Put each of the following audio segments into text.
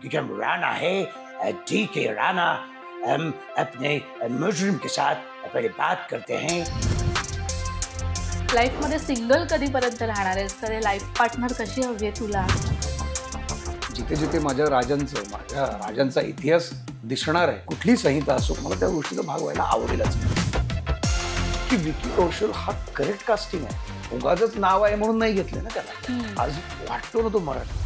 क्योंकि हम राना है, DK राना। हम अपने मुजरिम के साथ पहले बात करते हैं। लाईफमध्ये सिंगल कधीपर्यंत राहणार आहेस? तर लाईफ पार्टनर कशी हवी आहे तुला? जिथे जिथे माझ्या राजांचा इतिहास दिसणार आहे, कुठली संहिता असो, मला त्या गोष्टीचा भाग व्हायला आवडेलच. की विकी कौशल हा करेक्ट कास्टिंग आहे. उगाचच नाव आहे म्हणून नाही घेतलं ना त्याला. आज वाटतो ना तो मराठी.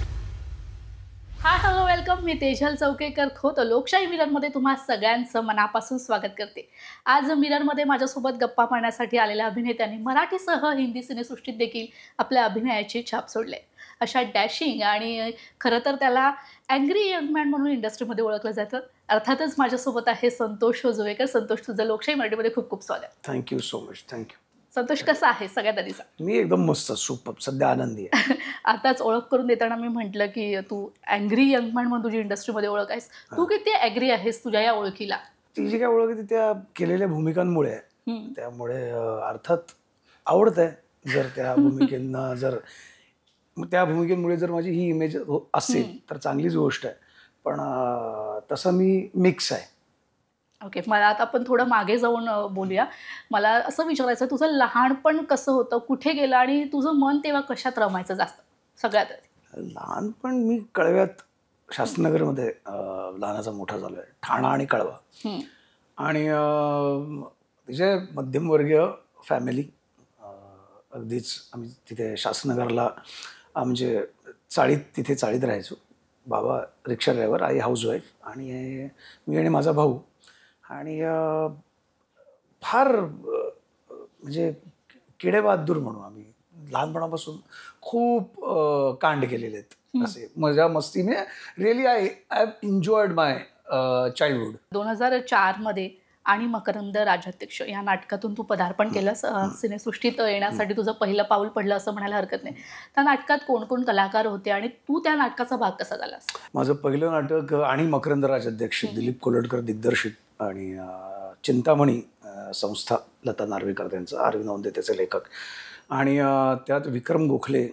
Hi hello welcome. मी तेजल चौकेकर खोत लोकशाही मिररमध्ये तुम्हा सगळ्यांचं मनापासून स्वागत करते. आज मिररमध्ये माझ्यासोबत गप्पा मारण्यासाठी आलेल्या अभिनेत्यांनी मराठीसह हिंदी सिनेसृष्टीत देखील आपल्या अभिनयाची छाप सोडले. अशा डॅशिंग आणि खरं तर त्याला अँग्री यंग मॅन म्हणून इंडस्ट्रीमध्ये ओळखलं जातं. अर्थातच माझ्यासोबत आहे संतोष जोवेकर. संतोष, तुझं लोकशाही मराठीमध्ये खूप खूप स्वागत. Thank you so much. Thank you. Santosh, कसा आहे सगळ्यात आधी सांग. मी एकदम मस्त, सुपर, सध्या आनंदी आहे. आताच ओळख करून देताना मी म्हटलं की तू अँग्री यंग मॅन म्हणून तुझी इंडस्ट्रीमध्ये ओळख आहेस. तू किती ॲग्री आहेस तुझ्या या ओळखीला? ती जी काय ओळख आहे ती त्या केलेल्या भूमिकांमुळे आहे. त्यामुळे अर्थात आवडत आहे. जर त्या भूमिकेंना त्या भूमिकेमुळे जर माझी ही इमेज असेल तर चांगलीच गोष्ट आहे. पण तसं मी मिक्स आहे. ओके, मला आता आपण थोडं मागे जाऊन बोलूया. मला असं विचारायचं, तुझं लहानपण कसं होतं, कुठे गेलं आणि तुझं मन तेव्हा कशात रमायचं जास्त सगळ्यात आधी? लहानपण मी कळव्यात शास्त्रनगरमध्ये लहानाचा मोठा झालो आहे. ठाणा आणि कळवा. आणि तिचे मध्यमवर्गीय फॅमिली. अगदीच आम्ही तिथे शास्त्रनगरला म्हणजे तिथे चाळीत राहायचो. बाबा रिक्षा ड्रायव्हर, आई हाऊसवाईफ आणि मी आणि माझा भाऊ. आणि फार म्हणजे किडेबहादूर म्हणू आम्ही. लहानपणापासून खूप कांड केलेले आहेत असे मजा मस्तीने. Really I have enjoyed my childhood. 2004 मध्ये आणि मकरंद राजाध्यक्ष या नाटकातून तू पदार्पण केलंस. सिनेसृष्टीत येण्यासाठी तुझं पहिलं पाऊल पडलं असं म्हणायला हरकत नाही. त्या नाटकात कोण कोण कलाकार होते आणि तू त्या नाटकाचा भाग कसा झालास? माझं पहिलं नाटक आणि मकरंद राजाध्यक्ष, दिलीप कोलटकर दिग्दर्शित आणि चिंतामणी संस्था, लता नार्वेकर त्यांचं, अरविंद औंधे त्याचे लेखक. आणि त्यात विक्रम गोखले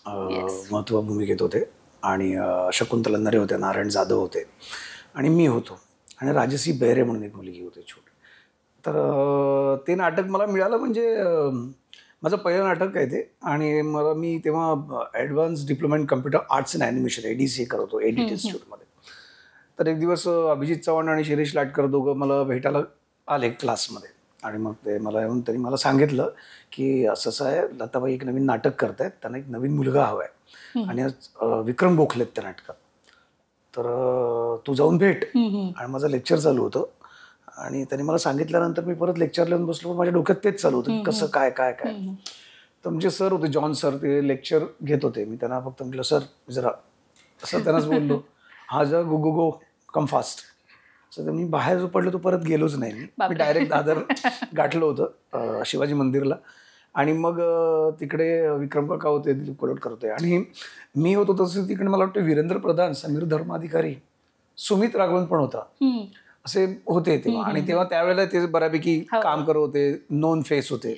महत्त्व भूमिकेत होते आणि शकुंतला नरे होत्या, नारायण जाधव होते आणि मी होतो. आणि राजसी बेरे म्हणून एक मुलगी होती छोटी. तर ते नाटक मला मिळालं म्हणजे माझं पहिलं नाटक आहे ते. आणि मी तेव्हा advance diploma in computer arts and animation ADC करत होतो एडिट इन्स्टिट्यूटमध्ये. तर एक दिवस अभिजित चव्हाण आणि शिरीष लाटकर दोघं मला भेटायला आले क्लासमध्ये. आणि मग ते मला येऊन त्यांनी मला सांगितलं की असं आहे, लताबाई एक नवीन नाटक करतायत, त्यांना एक नवीन मुलगा हवा आहे आणि विक्रम गोखलेत त्या नाटकात, तर तू जाऊन भेट. आणि माझं लेक्चर चालू होतं आणि त्यांनी मला सांगितल्यानंतर मी परत लेक्चरला येऊन बसलो. पण माझ्या डोक्यात तेच चालू होतं की कसं काय काय काय. तर म्हणजे सर होते, जॉन सर, ते लेक्चर घेत होते. मी त्यांना फक्त म्हटलं सर जरा असं त्यांनाच बोललो, हा जर गो कम फास्ट. तर मी बाहेर जो पडलो तो परत गेलोच नाही. मी डायरेक्ट दादर गाठलं होतं शिवाजी मंदिरला. आणि मग तिकडे विक्रम काका होते, दिलीप कोलटकर होते आणि मी होतो. तसं तिकडे मला वाटतं वीरेंद्र प्रधान, समीर धर्माधिकारी, सुमित राघवन पण होता, असे होते तेव्हा. आणि तेव्हा त्यावेळेला ते बऱ्यापैकी काम करत होते, नोन फेस होते.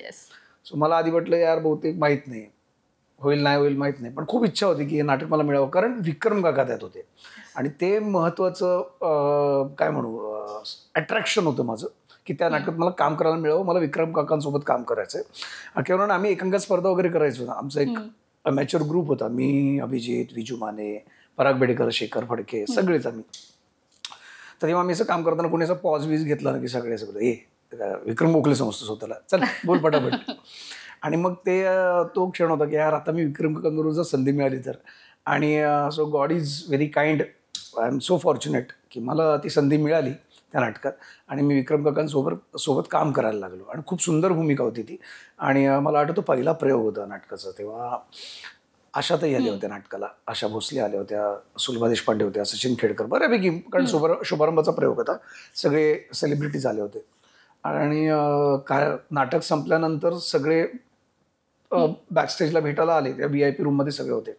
सो मला आधी वाटलं यार बहुतेक माहीत नाही, होईल नाही होईल माहीत नाही, पण खूप इच्छा होती की हे नाटक मला मिळावं. कारण विक्रम काका त्यात होते आणि ते महत्त्वाचं काय म्हणू अट्रॅक्शन होतं माझं की त्या नाटकात मला काम करायला मिळावं. मला विक्रम काकांसोबत काम करायचं आहे. किंवा आम्ही एकांकिका स्पर्धा वगैरे करायचो ना. आमचा एक मॅच्युअर ग्रुप होता. मी, अभिजित, विजू माने, पराग बेडेकर, शेखर फडके, सगळेच आम्ही. तर तेव्हा आम्ही असं काम करताना कोणी असं पॉज वीज घेतला ना की सगळे विक्रम गोखले समजतो स्वतःला, चल बोल पटापट. आणि मग तो क्षण होता की यार आता मी विक्रम काकांबरोबर जर संधी मिळाली तर. आणि so God is very kind. I am so fortunate की मला ती संधी मिळाली त्या नाटकात आणि मी विक्रम काकांसोबत काम करायला लागलो. आणि खूप सुंदर भूमिका होती ती. आणि मला आठवतो पहिला प्रयोग होता नाटकाचा. तेव्हा आशाताई आल्या होत्या नाटकाला, आशा भोसले आल्या होत्या, सुलभा देशपांडे होत्या, सचिन खेडकर, बऱ्यापैकी. कारण शुभारंभाचा प्रयोग होता, सगळे सेलिब्रिटीज आले होते. आणि नाटक संपल्यानंतर सगळे बॅकस्टेजला भेटायला आले. त्या VIP रूममध्ये सगळे होते.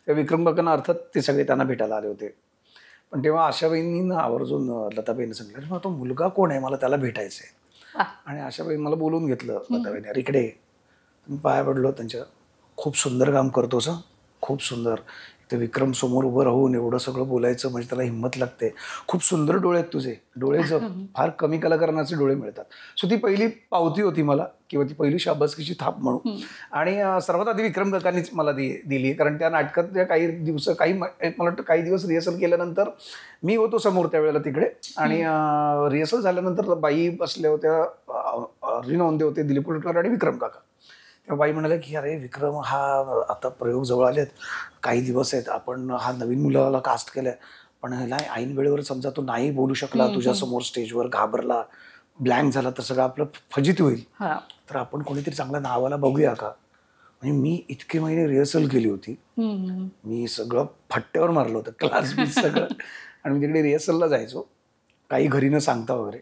त्या विक्रम काकांना अर्थात ते सगळे त्यांना भेटायला आले होते. पण तेव्हा आशाबाईंनी आवर्जून लताबाईंनी सांगितलं मग तो मुलगा कोण आहे, मला त्याला भेटायचं आहे. आणि आशाबाई मला बोलवून घेतलं लताबाईंनी, अरे इकडे. मी पाया पडलो त्यांच्या. खूप सुंदर काम करतोस, खूप सुंदर. ते विक्रम समोर उभं राहून एवढं सगळं बोलायचं म्हणजे त्याला हिंमत लागते. खूप सुंदर डोळे आहेत तुझे, डोळे फार कमी कलाकारांचे डोळे मिळतात. सो ती पहिली पावती होती मला, किंवा ती पहिली शाबासकीची थाप म्हणून. आणि सर्वात आधी विक्रम काकांनीच मला दिली, कारण त्या नाटकात काही दिवस मला वाटतं काही दिवस रिहर्सल केल्यानंतर मी होतो समोर त्यावेळेला तिकडे. आणि रिहर्सल झाल्यानंतर बाई बसल्या होत्या, अर्जुन औंधे होते, दिलीप कोल्हटकर आणि विक्रम काका. तेव्हा बाई म्हणाल्या की अरे विक्रम, हा आता प्रयोग जवळ आलेत, काही दिवस आहेत, आपण हा नवीन मुलाला कास्ट केलाय, पण ह्याला ऐन वेळेवर समजा तो नाही बोलू शकला तुझ्यासमोर स्टेजवर, घाबरला, ब्लँक झाला, तर सगळं आपलं फजिती होईल, तर आपण कोणीतरी चांगल्या नावाला बघूया का. म्हणजे मी इतके महिने रिहर्सल केली होती, मी सगळं फट्ट्यावर मारलं होतं, क्लास बी सगळं. आणि मी तिकडे रिहर्सलला जायचो काही घरी न सांगता वगैरे.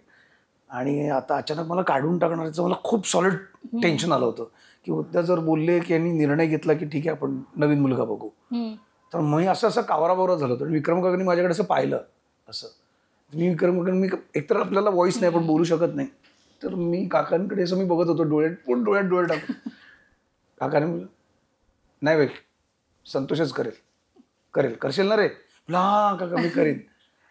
आणि आता अचानक मला काढून टाकण्याचं मला खूप सॉलिड टेन्शन आलं होतं की उद्या जर बोलले की यांनी निर्णय घेतला की ठीक आहे आपण नवीन मुलगा बघू, तर मी असं कावराबावरा झालं होतं. विक्रम काकांनी माझ्याकडे असं पाहिलं, असं मी विक्रम काकांनी, मी एकतर आपल्याला व्हॉइस नाही, आपण बोलू शकत नाही, तर मी काकांकडे असं मी बघत होतो, डोळ्यात डोळे टाकून. काकाने म्हणलं नाही बाई, संतोषच करशील ना रे. हा काका मी करेन.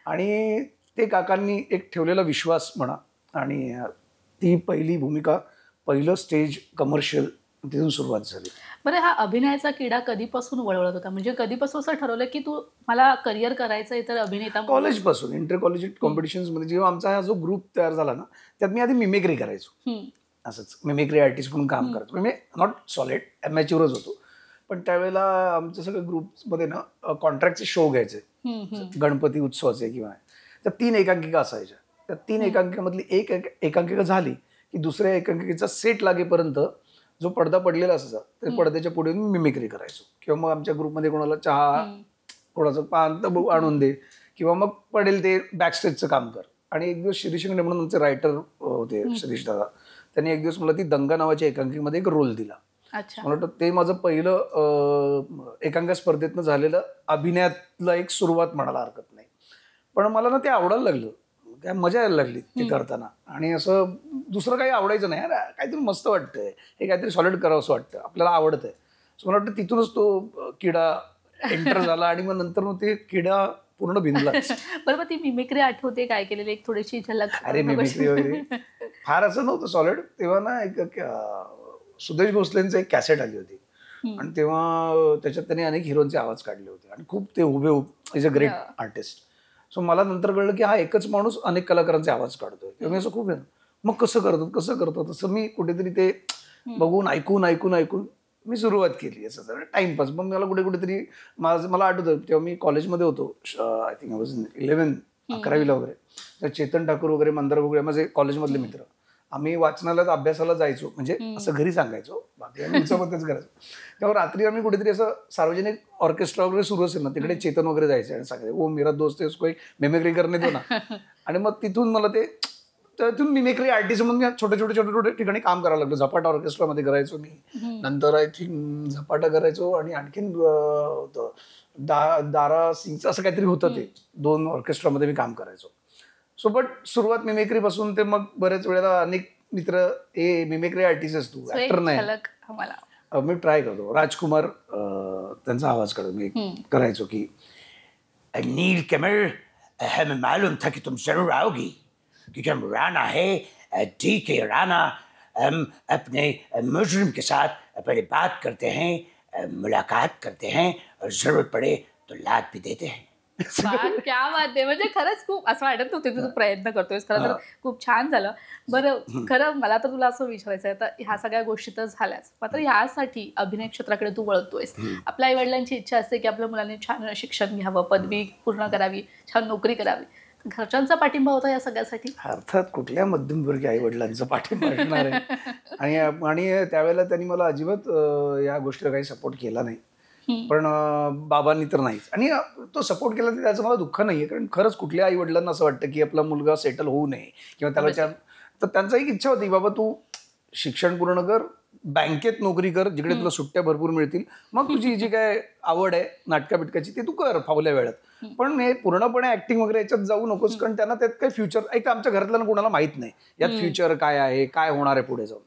आणि ते काकांनी एक ठेवलेला विश्वास म्हणा, आणि ती पहिली भूमिका, पहिलं स्टेज कमर्शियल, तिथून सुरुवात झाली. बरं, हा अभिनयाचा किडा कधीपासून वळवळत होता? म्हणजे कधीपासून असं ठरवलं की तू मला करिअर करायचं आहे तर अभिनेता? कॉलेजपासून, इंटर कॉलेज कॉम्पिटिशन्समध्ये जेव्हा आमचा हा जो ग्रुप तयार झाला ना, त्यात मी आधी मिमिक्री करायचो, असंच मिमिक्री आर्टिस्ट म्हणून काम करायचो. म्हणजे नॉट सॉलिड, ॲमॅच्युअरच होतो. पण त्यावेळेला आमच्या सगळ्या ग्रुप्समध्ये ना कॉन्ट्रॅक्टचे शो घ्यायचे, गणपती उत्सवाचे किंवा, तर 3 एकांकिका असायच्या. त्या 3 एकांकिकामधली एक एकांकिका झाली की दुसऱ्या एकांकिकेचा सेट लागेपर्यंत जो पडदा पडलेला असायचा, त्या पडद्याच्या पुढे मी मिमिक्री करायचो. किंवा मग आमच्या ग्रुपमध्ये कोणाला चहा, कोणाचं पान तर आणून दे, किंवा मग पडेल ते बॅकस्टेजचं काम कर. आणि एक दिवस शिरीष शिंगणे म्हणून आमचे रायटर होते, शिरीष दादा, त्यांनी एक दिवस मला ती दंगा नावाच्या एकांकिकेमध्ये एक रोल दिला. मला वाटतं ते माझं पहिलं एकांकिका स्पर्धेतनं झालेलं अभिनयातलं एक सुरुवात म्हणायला हरकत नाही. पण मला ना ते आवडायला लागलं, काय मजा यायला लागली ते करताना. आणि असं दुसरं काही आवडायचं नाही, अरे काहीतरी मस्त वाटतंय, हे काहीतरी सॉलिड करावं असं वाटतं, आपल्याला आवडतंय. सो मला वाटतं तिथूनच तो किडा एंटर झाला. आणि मग नंतर मग ते किडा पूर्ण भिनला. बरोबर. ती मिमिक्री आठवते काय केलेली, एक थोडीशी झलक? अरे मिमिक्री वगैरे फार असं नव्हतं सॉलिड. तेव्हा ना एक सुदेश भोसलेंचं एक कॅसेट आली होती, आणि तेव्हा त्याच्यात त्यांनी अनेक हिरोचे आवाज काढले होते, आणि खूप ते हुबेहूब is a great artist. So मला नंतर कळलं की हा एकच माणूस अनेक कलाकारांचे आवाज काढतोय. तेव्हा मी असं खूप आहे, मग कसं करतो तसं मी कुठेतरी ते बघून ऐकून मी सुरुवात केली असं जरा टाइमपास. मग मला कुठेतरी मला आठवतं तेव्हा मी कॉलेजमध्ये होतो, आय थिंक आय वॉज 11वीला वगैरे. तर चेतन ठाकूर वगैरे, मंदार वगैरे माझे कॉलेजमधले मित्र, आम्ही वाचनालयात अभ्यासाला जायचो, म्हणजे असं घरी सांगायचो, बाकी आम्ही उंचामध्येच करायचो. तेव्हा रात्री आम्ही कुठेतरी असं सार्वजनिक ऑर्केस्ट्रा वगैरे सुरू असेल ना, तिकडे चेतन वगैरे जायचे आणि सांगायचे, ओ मेरा दोस्त है उसको मिमिक्री करने दो ना. आणि मग तिथून मला तिथून मिमिक्री आर्टिस्ट म्हणून मी छोटे ठिकाणी काम करायला लागलो. झपाटा ऑर्केस्ट्रामध्ये करायचो मी, नंतर आय थिंक झपाटा करायचो, आणि आणखीन दारा सिंगचं असं काहीतरी होतं, ते 2 ऑर्केस्ट्रामध्ये मी काम करायचो. सो बट सुरुवात मिमिक्री पासून, ते मग बऱ्याच वेळेला अनेक मित्र, ए मिमिक्री आर्टिस्ट तू, ऍक्टर नाही, मी ट्राय करतो. राजकुमार त्यांचा आवाज काढतो मी करायचो की नील कमल, हमें मालूम था कि तुम जरूर आओगी, क्योंकि हम राना है DK राना, हम अपने मुजरिम के साथ पहले बात करते हैं, मुलाकात करते हैं, और जरूरत पड़े तो लात भी देते हैं. क्या बात आहे. म्हणजे खरंच खूप असं वाटत नव्हतं तू प्रयत्न करतोयस, खरं तर खूप छान झालं. बरं, खरं मला तर तुला असं विचारायचं आहे, तर ह्या सगळ्या गोष्टी तर झाल्याच, मात्र ह्यासाठी अभिनय क्षेत्राकडे तू वळतोयस. आपल्या आई वडिलांची इच्छा असते की आपल्या मुलांनी छान शिक्षण घ्यावं, पदवी पूर्ण करावी, छान नोकरी करावी. घरच्यांचा पाठिंबा होता या सगळ्यासाठी? अर्थात कुठल्या मध्यमवर्गीय आई वडिलांचा पाठिंबा असणार आहे. आणि त्यावेळेला त्यांनी मला अजिबात या गोष्टीला काही सपोर्ट केला नाही. पण बाबांनी तर नाहीच. आणि तो सपोर्ट केला त्याचं मला दुःख नाहीये, कारण खरंच कुठल्या आई वडिलांना असं वाटतं की आपला मुलगा सेटल होऊ नये, किंवा त्याला तर त्यांचा एक इच्छा होती, बाबा तू शिक्षण पूर्ण कर, बँकेत नोकरी कर, जिकडे तुला सुट्ट्या भरपूर मिळतील, मग तुझी जी काय आवड आहे नाटका बिटकाची ते तू कर फावल्या वेळात, पण हे पूर्णपणे ऍक्टिंग वगैरे याच्यात जाऊ नकोस, कारण त्यांना त्यात काही फ्युचर, एक आमच्या घरातल्या कोणाला माहित नाही यात फ्युचर काय आहे, काय होणार आहे पुढे जाऊन.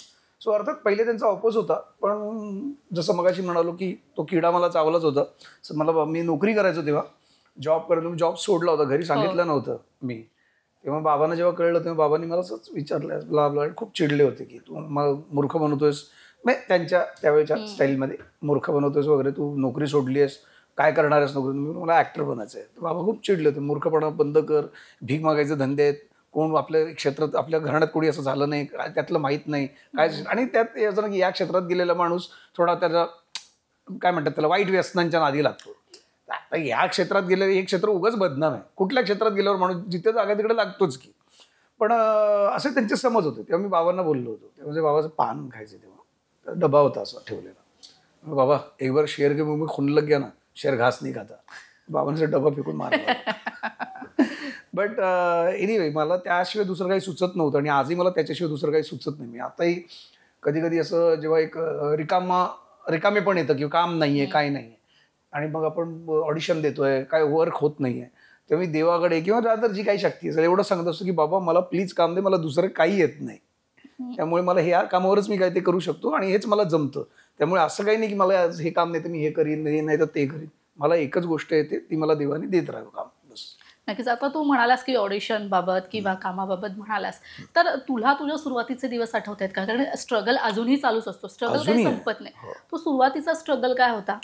सो अर्थात पहिले त्यांचा ऑपोज होता, पण जसं मगाशी म्हणालो की तो किडा मला चावलाच होता. मला मी नोकरी करायचो तेव्हा, जॉब करायचो, जॉब सोडला होता, घरी सांगितलं नव्हतं मी. तेव्हा बाबांना जेव्हा कळलं तेव्हा बाबांनी मला असंच विचारलं, ब्ला खूप चिडले होते की तू मला मूर्ख बनवतोयस, म्हणजे त्यांच्या त्यावेळेच्या स्टाईलमध्ये मूर्ख बनवतोयस वगैरे, तू नोकरी सोडली आहेस, काय करणार आहेस नोकरी, मला ॲक्टर बनायचं आहे. बाबा खूप चिडले होते, मूर्खपणा बंद कर, भीक मागायचे धंदे आहेत, कोण आपल्या क्षेत्रात आपल्या घराण्यात कोणी असं झालं नाही, काय त्यातलं माहीत नाही काय. आणि त्यात असं की या क्षेत्रात गेलेला माणूस थोडा त्याचा काय म्हणतात त्याला वाईट व्यसनांच्या नादी लागतो. आता या क्षेत्रात गेले, हे क्षेत्र उगाच बदनाम आहे, कुठल्या क्षेत्रात गेल्यावर माणूस जिथे जागा तिकडे लागतोच की. पण असे त्यांचे समज होते. तेव्हा मी बाबांना बोललो होतो, तेव्हा म्हणजे बाबाचं पान खायचे, तेव्हा डबा होता असा ठेवलेला. बाबा एक बार शेर के मुंह में खून लग गया ना, शेर घास नाही खाता. बाबांचा डबा फेकून मारला. बट एनिवे मला त्याशिवाय दुसरं काही सुचत नव्हतं आणि आजही मला त्याच्याशिवाय दुसरं काही सुचत नाही. मी आताही कधी कधी असं जेव्हा एक रिकामे पण येतं किंवा काम नाहीये, काय नाहीये, आणि मग आपण ऑडिशन देतोय, काय वर्क होत नाहीये, तेव्हा मी देवाकडे किंवा रादर जी काही शक्ती असेल एवढं सांगत असतो की बाबा मला प्लीज काम दे, मला दुसरं काही येत नाही, त्यामुळे मला ह्या कामावरच मी काय ते करू शकतो आणि हेच मला जमतं. त्यामुळे असं काही नाही की मला हे काम नाही तर मी हे करीन, हे नाही तर ते करीन. मला एकच गोष्ट येते, ती मला देवाने देत राहावं काम, बस. नक्कीच. आता तू म्हणालास की ऑडिशन बाबत किंवा कामाबाबत म्हणालास, तर तुला तुझ्या सुरुवातीचे दिवस आठवत आहेत का? कारण स्ट्रगल अजूनही चालूच असतो, स्ट्रगल काही संपत नाही. तो सुरुवातीचा स्ट्रगल काय होता?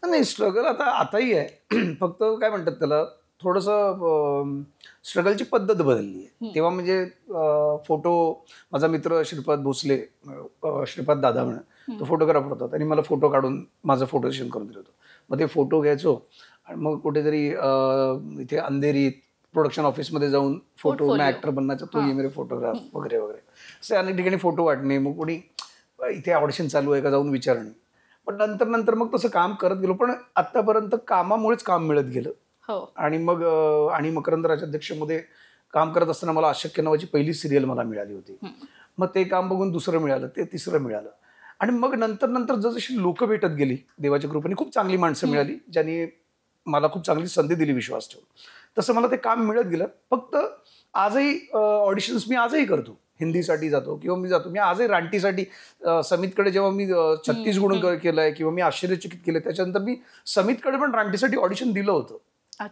नाही, स्ट्रगल आताही आहे. फक्त काय म्हणतात त्याला, थोडंसं स्ट्रगलची पद्धत बदलली आहे. तेव्हा म्हणजे फोटो, माझा मित्र श्रीपाद भोसले, श्रीपाद दादा म्हणून तो फोटोग्राफर होता, त्यांनी मला फोटो काढून माझं फोटो सेशन करून दिलं होतं. मग ते फोटो घ्यायचो आणि मग कुठेतरी इथे अंधेरीत प्रोडक्शन ऑफिसमध्ये जाऊन फोटो, मी ॲक्टर बनण्याचा, तो ये मेरे फोटोग्राफ वगैरे वगैरे, असे अनेक ठिकाणी फोटो वाटणे, मग कोणी इथे ऑडिशन चालू आहे का जाऊन विचारणे. पण नंतर मग तसं काम करत गेलो. पण आत्तापर्यंत कामामुळेच काम मिळत गेलं. आणि मग आणि मकरंद राजाध्यक्षमध्ये काम करत असताना मला अशक्य नावाची पहिली सिरियल मला मिळाली होती. मग ते काम बघून दुसरं मिळालं, ते तिसरं मिळालं. आणि मग नंतर जशी लोक भेटत गेली, देवाच्या कृपेने खूप चांगली माणसं मिळाली ज्यांनी मला खूप चांगली संधी दिली विश्वास ठेवून, तसं मला ते काम मिळत गेलं. फक्त आजही ऑडिशन्स मी आजही करतो, हिंदीसाठी जातो किंवा मी जातो. मी आजही रानटीसाठी समितकडे जेव्हा मी 36 गुण केलंय किंवा मी आश्चर्यचकित केलं, त्याच्यानंतर मी समितकडे पण रानटीसाठी ऑडिशन दिलं होतं.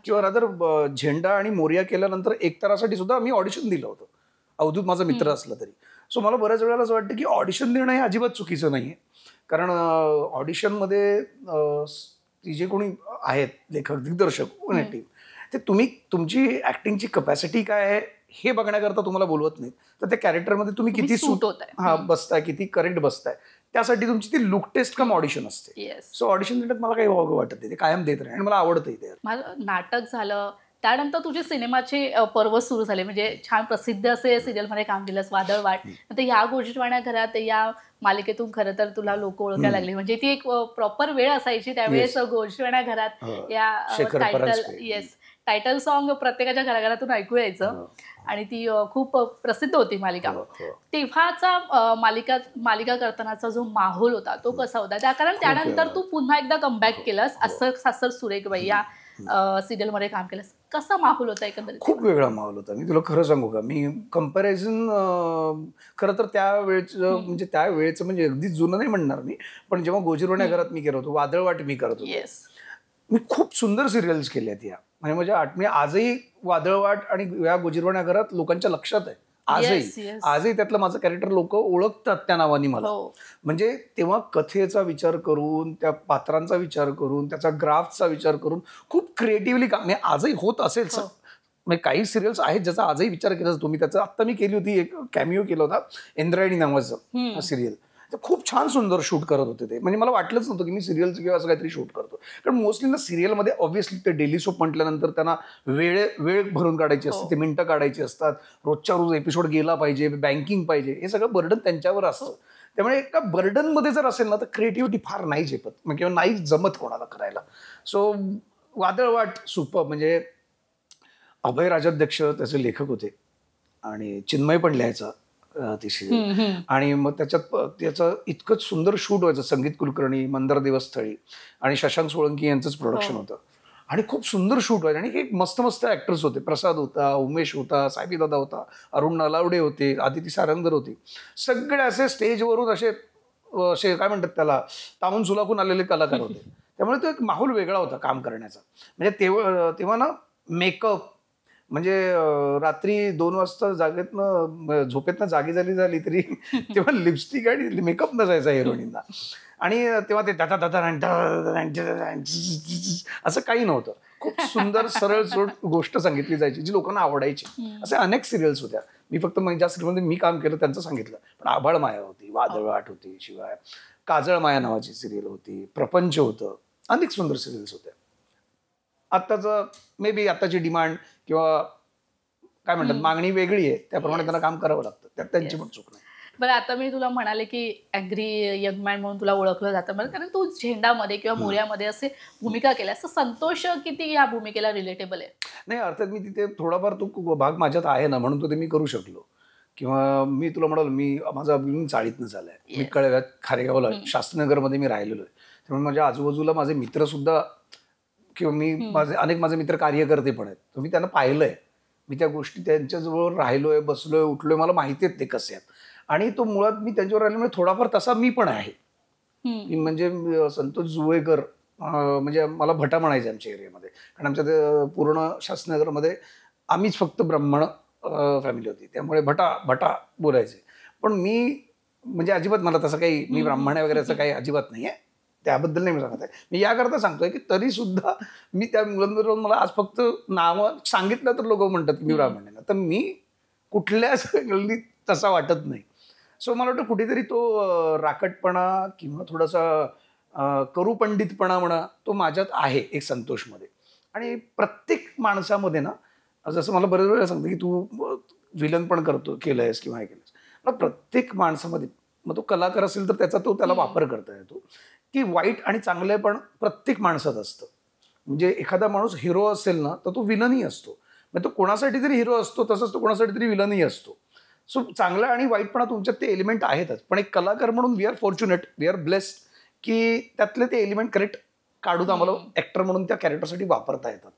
किंवा रादर झेंडा आणि मोरिया केल्यानंतर एकतारासाठी सुद्धा मी ऑडिशन दिलं होतं, अवधूत माझा मित्र असला तरी. सो मला बऱ्याच वेळेला असं वाटतं की ऑडिशन देणं हे अजिबात चुकीचं नाही आहे. कारण ऑडिशनमध्ये ती जे कोणी आहेत लेखक, दिग्दर्शक, टीम, ते तुमची ऍक्टिंगची कपॅसिटी काय आहे हे बघण्याकरता तुम्हाला बोलवत नाही, तर त्या कॅरेक्टरमध्ये तुम्ही किती सूट बसताय, किती करेक्ट बसताय, त्यासाठी तुमची ती लुक टेस्ट कम ऑडिशन असते. सो ऑडिशन देण्यात मला काही वावगं वाटत नाही, ते कायम देत राहील आणि मला आवडतं ते. माझं नाटक झालं, त्यानंतर तुझे सिनेमाचे पर्व सुरू झाले, म्हणजे छान प्रसिद्ध असे सिरियलमध्ये काम केलंस, वादळवाट. नंतर या गोष्टीवाण्या घरात, या मालिकेतून खरं तर तुला लोक ओळखायला लागली. म्हणजे ती एक प्रॉपर वेळ असायची त्यावेळेस गोष्टीवाण्या घरात या टायटल सॉन्ग प्रत्येकाच्या घराघरातून ऐकू यायचं आणि ती खूप प्रसिद्ध होती मालिका. तेव्हाचा मालिका करतानाचा जो माहोल होता तो कसा होता? कारण त्यानंतर तू पुन्हा एकदा कमबॅक केलंस, अस्सर सासर सुरेखबाई या सिरियलमध्ये काम केलंस. कसा माहोल होता एकंदरीत? खूप वेगळा माहोल होता. मी तुला खरं सांगू का, मी कम्पॅरिझन खरं तर त्यावेळेचं म्हणजे अगदी जुनं नाही म्हणणार मी, पण जेव्हा गोजीरवाण्या घरात मी केलं होतो, वादळवाट मी करत होतो, मी खूप सुंदर सिरियल्स केल्या त्या. म्हणजे आजही वादळवाट आणि या गोजीरवाण्या घरात लोकांच्या लक्षात आहे. आजही त्यातलं माझं कॅरेक्टर लोक ओळखतात त्या नावाने मला. म्हणजे तेव्हा कथेचा विचार करून, त्या पात्रांचा विचार करून, त्याचा ग्राफचा विचार करून खूप क्रिएटिव्हली काम आजही होत असेल. म्हणजे काही सिरियल्स आहेत ज्याचा आजही विचार केला जातो. मी त्याचा आत्ता मी केली होती, एक कॅमिओ केला होता, इंद्रायणी नावाचं सिरियल. ते खूप छान सुंदर शूट करत होते ते. म्हणजे मला वाटलंच नव्हतं की मी सिरियलचं किंवा असं काहीतरी शूट करतो. कारण मोस्टली ना सिरियलमध्ये ऑब्व्हियसली ते डेली सोप म्हटल्यानंतर त्यांना वेळ भरून काढायची असते, ते मिनटं काढायची असतात, रोजच्या रोज एपिसोड गेला पाहिजे, बँकिंग पाहिजे, हे सगळं बर्डन त्यांच्यावर असतं. त्यामुळे एका बर्डनमध्ये जर असेल ना तर क्रिएटिव्हिटी फार नाही झेपत किंवा नाही जमत कोणाला करायला. सो वादळवाट सुपर, म्हणजे अभय राजाध्यक्ष त्याचे लेखक होते आणि चिन्मय पण लिहायचा ती सिरियल. आणि मग त्याचं इतकंच सुंदर शूट व्हायचं. संगीत कुलकर्णी, मंदार देवस्थळी आणि शशांक सोळंकी यांचंच प्रोडक्शन होतं. आणि खूप सुंदर शूट व्हायचं आणि एक मस्त मस्त ॲक्टर्स होते. प्रसाद होता, उमेश होता, सायबीदादा होता, अरुण नलावडे होते, आदिती सारंगधर होती. सगळे असे स्टेजवरून असे असे काय म्हणतात त्याला, तावून सुलाखून आलेले कलाकार होते. त्यामुळे तो एक माहोल वेगळा होता काम करण्याचा. म्हणजे तेव्हा ना मेकअप म्हणजे रात्री 2 वाजता झोपेतनं जागी झाली तरी तेव्हा लिपस्टिक आणि मेकअप नसायचा हिरोईनला. आणि तेव्हा ते असं काही नव्हतं. खूप सुंदर सरळ सोट गोष्ट सांगितली जायची जी लोकांना आवडायची. असे अनेक सिरियल्स होत्या. मी फक्त ज्या सिरियलमध्ये मी काम केलं त्यांचं सांगितलं. पण आभाळ माया होती, वादळवाट होती, शिवाय काजळ माया नावाची सिरियल होती, प्रपंच होतं, अनेक सुंदर सिरियल्स होत्या. आत्ताचं मे बी आत्ताची डिमांड किंवा काय म्हणतात मागणी वेगळी आहे, त्याप्रमाणे त्यांना काम करावं लागतं. त्यात त्यांची पण चूक नाही. बरं, आता मी तुला म्हणाले की ॲग्री यंग मॅन म्हणून तुला ओळखलं जातं बरं, कारण तू झेंडामध्ये किंवा मोर्यामध्ये असे भूमिका केल्या, असं संतोष किती या भूमिकेला रिलेटेबल आहे? नाही, अर्थात मी तिथे थोडाफार तो भाग माझ्यात आहे ना, म्हणून तो ते मी करू शकलो. किंवा मी तुला म्हणाल माझा अभिमान चाळीतनं झालाय. मी कळव्यात खारेगावला शास्त्रीनगरमध्ये मी राहिलेलो आहे. त्यामुळे माझ्या आजूबाजूला माझे मित्र सुद्धा किंवा अनेक माझे मित्र कार्यकर्ते पण आहेत. तर मी त्यांना पाहिलंय. मी त्या गोष्टी त्यांच्याजवळ राहिलोय, बसलोय, उठलोय, मला माहिती आहेत ते कसे आहेत. आणि तो मुळात मी त्यांच्यावर राहिल्यामुळे थोडाफार तसा मी पण आहे. म्हणजे संतोष जुवेकर म्हणजे मला भटा म्हणायचे आमच्या एरियामध्ये. कारण आमच्या पूर्ण शास्त्रीनगरमध्ये आम्हीच फक्त ब्राह्मण फॅमिली होती. त्यामुळे भटा भटा बोलायचे. पण मी म्हणजे अजिबात मला तसं काही मी ब्राह्मण आहे वगैरे असं काही अजिबात नाही आहे. त्याबद्दल नाही मी सांगत आहे. मी याकरता सांगतोय की तरी सुद्धा मी त्या मुलांबरोबर मला आज फक्त नावं सांगितलं तर लोक म्हणतात की मी ब्राह्मण आहे. तर मी कुठल्याच गल्लीत तसा वाटत नाही. सो मला वाटतं कुठेतरी तो राकटपणा किंवा थोडासा करूपंडितपणा म्हणा तो माझ्यात आहे एक संतोषमध्ये. आणि प्रत्येक माणसामध्ये ना, जसं मला बरेच वेळा सांगतं की तू विलन पण केलंयस किंवा हे केलंयस. मला प्रत्येक माणसामध्ये, मग तो कलाकार असेल तर त्याला वापर करता येतो की वाईट आणि चांगले पण प्रत्येक माणसात असतं. म्हणजे एखादा माणूस हिरो असेल ना तर तो विलनही असतो. मग तो कोणासाठी तरी हिरो असतो तसंच तो कोणासाठी तरी विलनही असतो. सो चांगला आणि वाईटपणा तुमच्यात ते एलिमेंट आहेतच. पण एक कलाकार म्हणून we are fortunate, we are blessed की त्यातले ते एलिमेंट करेक्ट काढून आम्हाला ॲक्टर म्हणून त्या कॅरेक्टरसाठी वापरता येतात.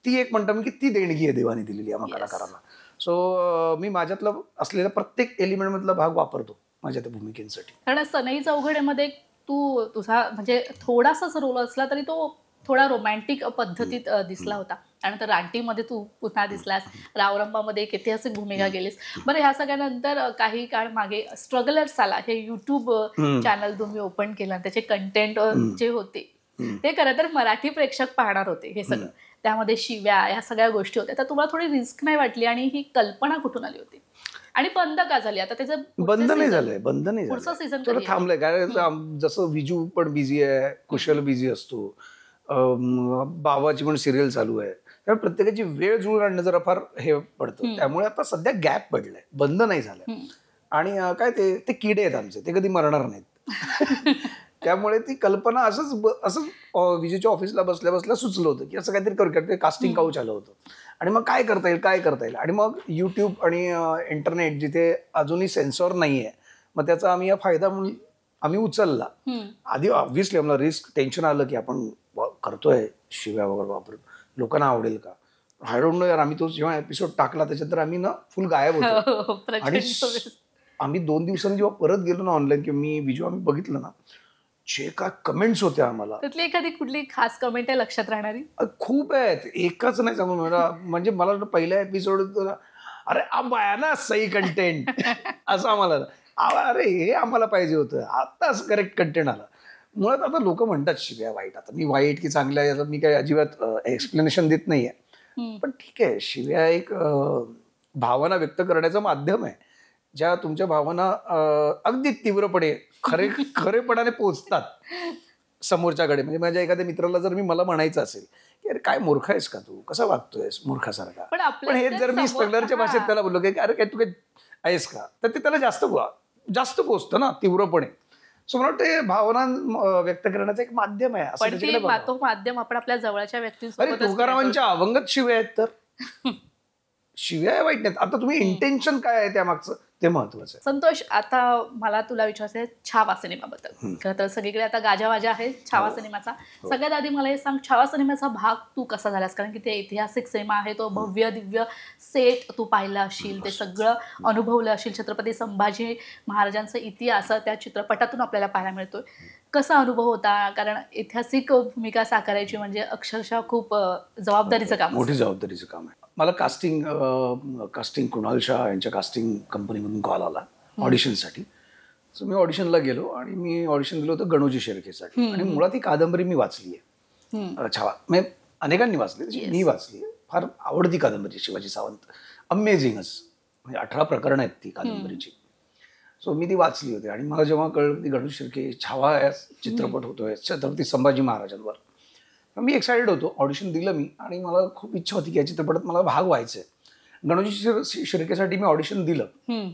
ती एक म्हणतो मी की ती देणगी आहे देवाने दिलेली आम्हा कलाकारांना. सो मी माझ्यातला असलेला प्रत्येक एलिमेंटमधला भाग वापरतो माझ्या त्या भूमिकेसाठी. कारण सनई चौघडेमध्ये तुझा म्हणजे थोडासाच रोल असला तरी तो थोडा रोमॅन्टिक पद्धतीत दिसला होता. त्यानंतर रानटीमध्ये तू पुन्हा दिसलास, रावरंबामध्ये एक ऐतिहासिक भूमिका केलीस. बरं, ह्या सगळ्यानंतर काही काळ मागे स्ट्रगलर्स आला, हे युट्यूब चॅनल तुम्ही ओपन केलं. त्याचे कंटेंट जे होते ते खरं तर मराठी प्रेक्षक पाहणार होते. हे सगळं त्यामध्ये शिव्या ह्या सगळ्या गोष्टी होत्या. तर तुम्हाला थोडी रिस्क नाही वाटली आणि ही कल्पना कुठून आली होती आणि बंद का झाली? आता त्याचं बंद नाही झालंय. पुढचं सीझन थोडं थांबलंय. कारण जसं विजू पण बिझी आहे, कुशल बिझी असतो, बाबाची पण सिरियल चालू आहे. त्यामुळे प्रत्येकाची वेळ जुळून आणणं जरा फार हे पडतं. त्यामुळे आता सध्या गॅप पडलाय, बंद नाही झालंय. आणि काय ते किडे आहेत आमचे, ते कधी मरणार नाहीत. त्यामुळे ती कल्पना असंच विजयच्या ऑफिसला बसल्या बसल्या सुचलं होतं की असं काहीतरी करू. ते कास्टिंग काउच आलं होतं आणि मग काय करता येईल. आणि मग यूट्यूब आणि इंटरनेट जिथे अजूनही सेन्सॉर नाही आहे, मग त्याचा आम्ही फायदा म्हणून आम्ही उचलला. आधी ऑब्व्हियसली आम्हाला रिस्क टेन्शन आलं की आपण करतोय शिव्या वगैरे वापरून, लोकांना आवडेल का. आय डोंट नो यार. आम्ही तो जेव्हा एपिसोड टाकला त्याच्यात तर आम्ही ना फुल गायब होतो. आणि आम्ही 2 दिवसांनी जेव्हा परत गेलो ना ऑनलाईन किंवा मी विजू आम्ही बघितलं ना, जे काय कमेंट्स होत्या आम्हाला, त्यातली एखादी कुठली खास कमेंट आहे लक्षात राहणारी? खूप आहेत. एकच नाही सांगून मला. म्हणजे मला पहिल्या एपिसोड अरे आंबा ना सही कंटेंट असं आम्हाला, अरे हे आम्हाला पाहिजे होतं, आताच करेक्ट कंटेंट आला. मुळात आता लोक म्हणतात शिव्या वाईट. आता मी वाईट की चांगल्या याचं मी काही अजिबात एक्सप्लेनेशन देत नाहीये. पण ठीक आहे, शिव्या एक भावना व्यक्त करण्याचं माध्यम आहे. ज्या तुमच्या भावना अगदी तीव्रपणे खरेपणाने पोचतात समोरच्याकडे. म्हणजे माझ्या एखाद्या मित्राला जर मला म्हणायचं असेल की अरे काय मूर्ख आहेस का तू, कसा वागतोयस मूर्खासारखा, पण हे जर मी स्ट्रगलरच्या भाषेत त्याला बोललो की अरे काय तू काय आहेस का, तर ते त्याला जास्त पोचतं ना तीव्रपणे. सो मला वाटतं भावना व्यक्त करण्याचं एक माध्यम आहे. तो माध्यम आपण आपल्या जवळच्या व्यक्तींसोबत. तुकारामांच्या अभंगात शिव्या आहेत तर शिव्या वाईट नाहीत. आता तुम्ही इंटेन्शन काय आहे त्यामागचं ते महत्वाचं आहे. संतोष, आता मला तुला विचारायचं आहे छावा सिनेमाबद्दल. खरं तर सगळीकडे आता गाजावाजा आहे छावा सिनेमाचा. सगळ्यात आधी मला हे सांग, छावा सिनेमाचा भाग तू कसा झालास? कारण की ते ऐतिहासिक सिनेमा आहे, तो भव्य दिव्य सेट तू पाहिला असशील, ते सगळं अनुभवलं असशील. छत्रपती संभाजी महाराजांचा इतिहास त्या चित्रपटातून आपल्याला पाहायला मिळतोय. कसा अनुभव होता? कारण ऐतिहासिक भूमिका साकारायची म्हणजे अक्षरशः खूप जबाबदारीचं काम. मोठी जबाबदारीचं काम आहे. मला कास्टिंग कुणाल शाह यांच्या कास्टिंग कंपनीमधून कॉल आला ऑडिशनसाठी. सो मी ऑडिशनला गेलो आणि मी ऑडिशन दिलं होतं गणोजी शेळकेसाठी. आणि मुळात ही कादंबरी मी वाचली आहे, छावा. म्हणजे अनेकांनी वाचली, मी वाचली. फार आवडती कादंबरी शिवाजी सावंत. अमेझिंगच, म्हणजे 18 प्रकरणं आहेत ती कादंबरीची. सो मी ती वाचली होती आणि मला जेव्हा कळलं की गणोजी शेळके छावा या चित्रपट होतोय छत्रपती संभाजी महाराजांवर, मी एक्सायटेड होतो. ऑडिशन दिलं मी आणि मला खूप इच्छा होती की या चित्रपटात मला भाग व्हायचा आहे. गणोजी शिर्केसाठी मी ऑडिशन दिलं.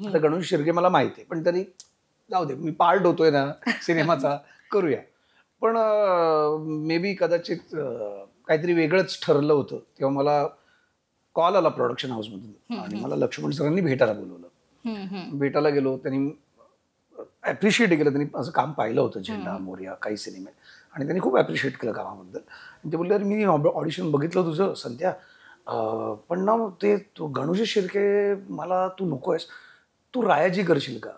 आता गणोजी शिर्के मला माहिती आहे, पण तरी जाऊ दे, मी पार्ट होतोय ना सिनेमाचा, करूया. पण मे बी कदाचित काहीतरी वेगळंच ठरलं होतं. तेव्हा मला कॉल आला प्रोडक्शन हाऊसमधून आणि मला लक्ष्मण सरांनी भेटायला बोलवलं. भेटायला गेलो. त्यांनी ॲप्रिशिएट केलं. त्यांनी असं काम पाहिलं होतं, झेंडा मोरया काही सिनेमे, आणि त्यांनी खूप ॲप्रिशिएट केलं कामाबद्दल. आणि ते बोलले, अरे मी ऑडिशन बघितलं तुझं संध्या, पण ना ते तू गणोजी शिर्के मला तू नको आहेस, तू रायाजी करशील का?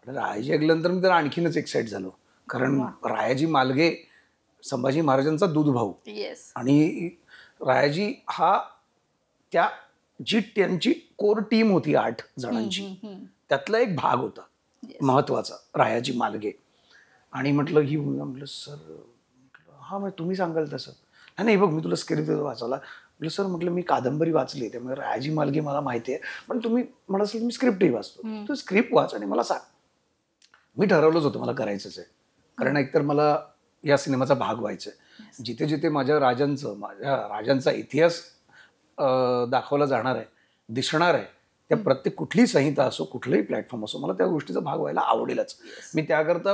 रायाजी ऐकल्यानंतर मी तर आणखीनच एक्साइट झालो. कारण रायाजी मालगे संभाजी महाराजांचा दूध भाऊ, आणि रायाजी हा त्या जी त्यांची कोर टीम होती 8 जणांची, त्यातला एक भाग होता महत्वाचा, रायाजी मालगे. आणि म्हटलं ही म्हटलं सर, हा मग तुम्ही सांगाल तसं. नाही बघ, मी तुला स्क्रिप्ट देतो वाचायला. म्हटलं सर, म्हटलं मी कादंबरी वाचली, त्यामुळे रायाजी मालगे मला माहिती आहे, पण तुम्ही मला असेल मी स्क्रिप्टही वाचतो, तू स्क्रिप्ट वाच आणि मला सांग. मी ठरवलंच होतं मला करायचंच आहे. कारण एकतर मला या सिनेमाचा भाग व्हायचा आहे. जिथे जिथे माझ्या राजांचा इतिहास दाखवला जाणार आहे, दिसणार आहे, त्या प्रत्येक कुठलीही संहिता असो, कुठलंही प्लॅटफॉर्म असो, मला त्या गोष्टीचा भाग व्हायला आवडेलच. मी त्याकरता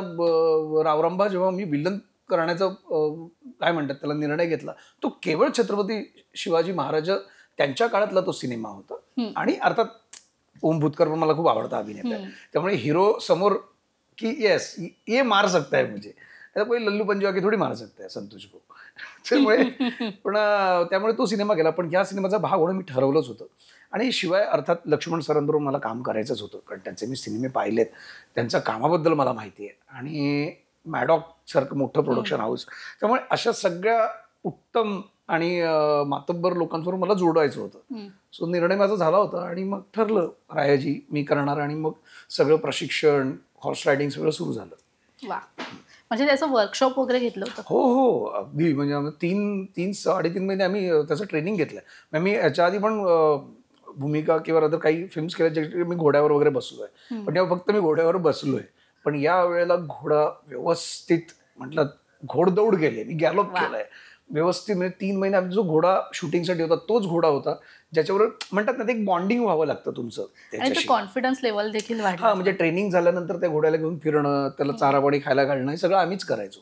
रावरांबा जेव्हा मी विलन करण्याचा काय म्हणतात त्याला निर्णय घेतला, तो केवळ छत्रपती शिवाजी महाराज त्यांच्या काळातला तो सिनेमा होता. आणि अर्थात ओम भूतकर पण मला खूप आवडता अभिनेता आहे, त्यामुळे हिरो समोर की येस ये मार सकता है मुझे, कोई लल्लू पंजाबी थोडी मार सकता है संतोष को. त्यामुळे पण त्यामुळे तो सिनेमा गेला. पण ह्या सिनेमाचा भाग होणं मी ठरवलंच होतं. आणि शिवाय अर्थात लक्ष्मण सरांबरोबर मला काम करायचंच होतं, कारण त्यांचे मी सिनेमे पाहिलेत, त्यांच्या कामाबद्दल मला माहिती आहे. आणि मॅडॉक सारखं मोठं प्रोडक्शन हाऊस, त्यामुळे अशा सगळ्या उत्तम आणि मातब्बर लोकांसमोर मला जोडायचं होतं. सो निर्णय माझा झाला होता आणि मग ठरलं रायाजी मी करणार. आणि मग सगळं प्रशिक्षण, हॉर्स रायडिंग सगळं सुरू झालं. वा, म्हणजे त्याचं वर्कशॉप वगैरे घेतलं होतं? हो, अगदी. म्हणजे 3-3.5 महिने आम्ही त्याचं ट्रेनिंग घेतलं. म्हणजे मी याच्या आधी पण भूमिका किंवा अदर काही फिल्म्स केल्या ज्याच्याकडे मी घोड्यावर वगैरे बसलोय, पण तेव्हा फक्त मी घोड्यावर बसलोय. पण या वेळेला घोडा व्यवस्थित, म्हटलं घोडदौड केली, मी गॅलॉप केलाय व्यवस्थित. म्हणजे 3 महिने आम्ही जो घोडा शूटिंगसाठी होता तोच घोडा होता, ज्याच्यावर म्हणतात ना ते एक बॉन्डिंग व्हावं लागतं तुमचं त्याच्याशी. कॉन्फिडन्स लेवल देखील वाढलं. हा, म्हणजे ट्रेनिंग झाल्यानंतर त्या घोड्याला घेऊन फिरणं, त्याला चारा पाणी खायला घालणं, हे सगळं आम्हीच करायचो.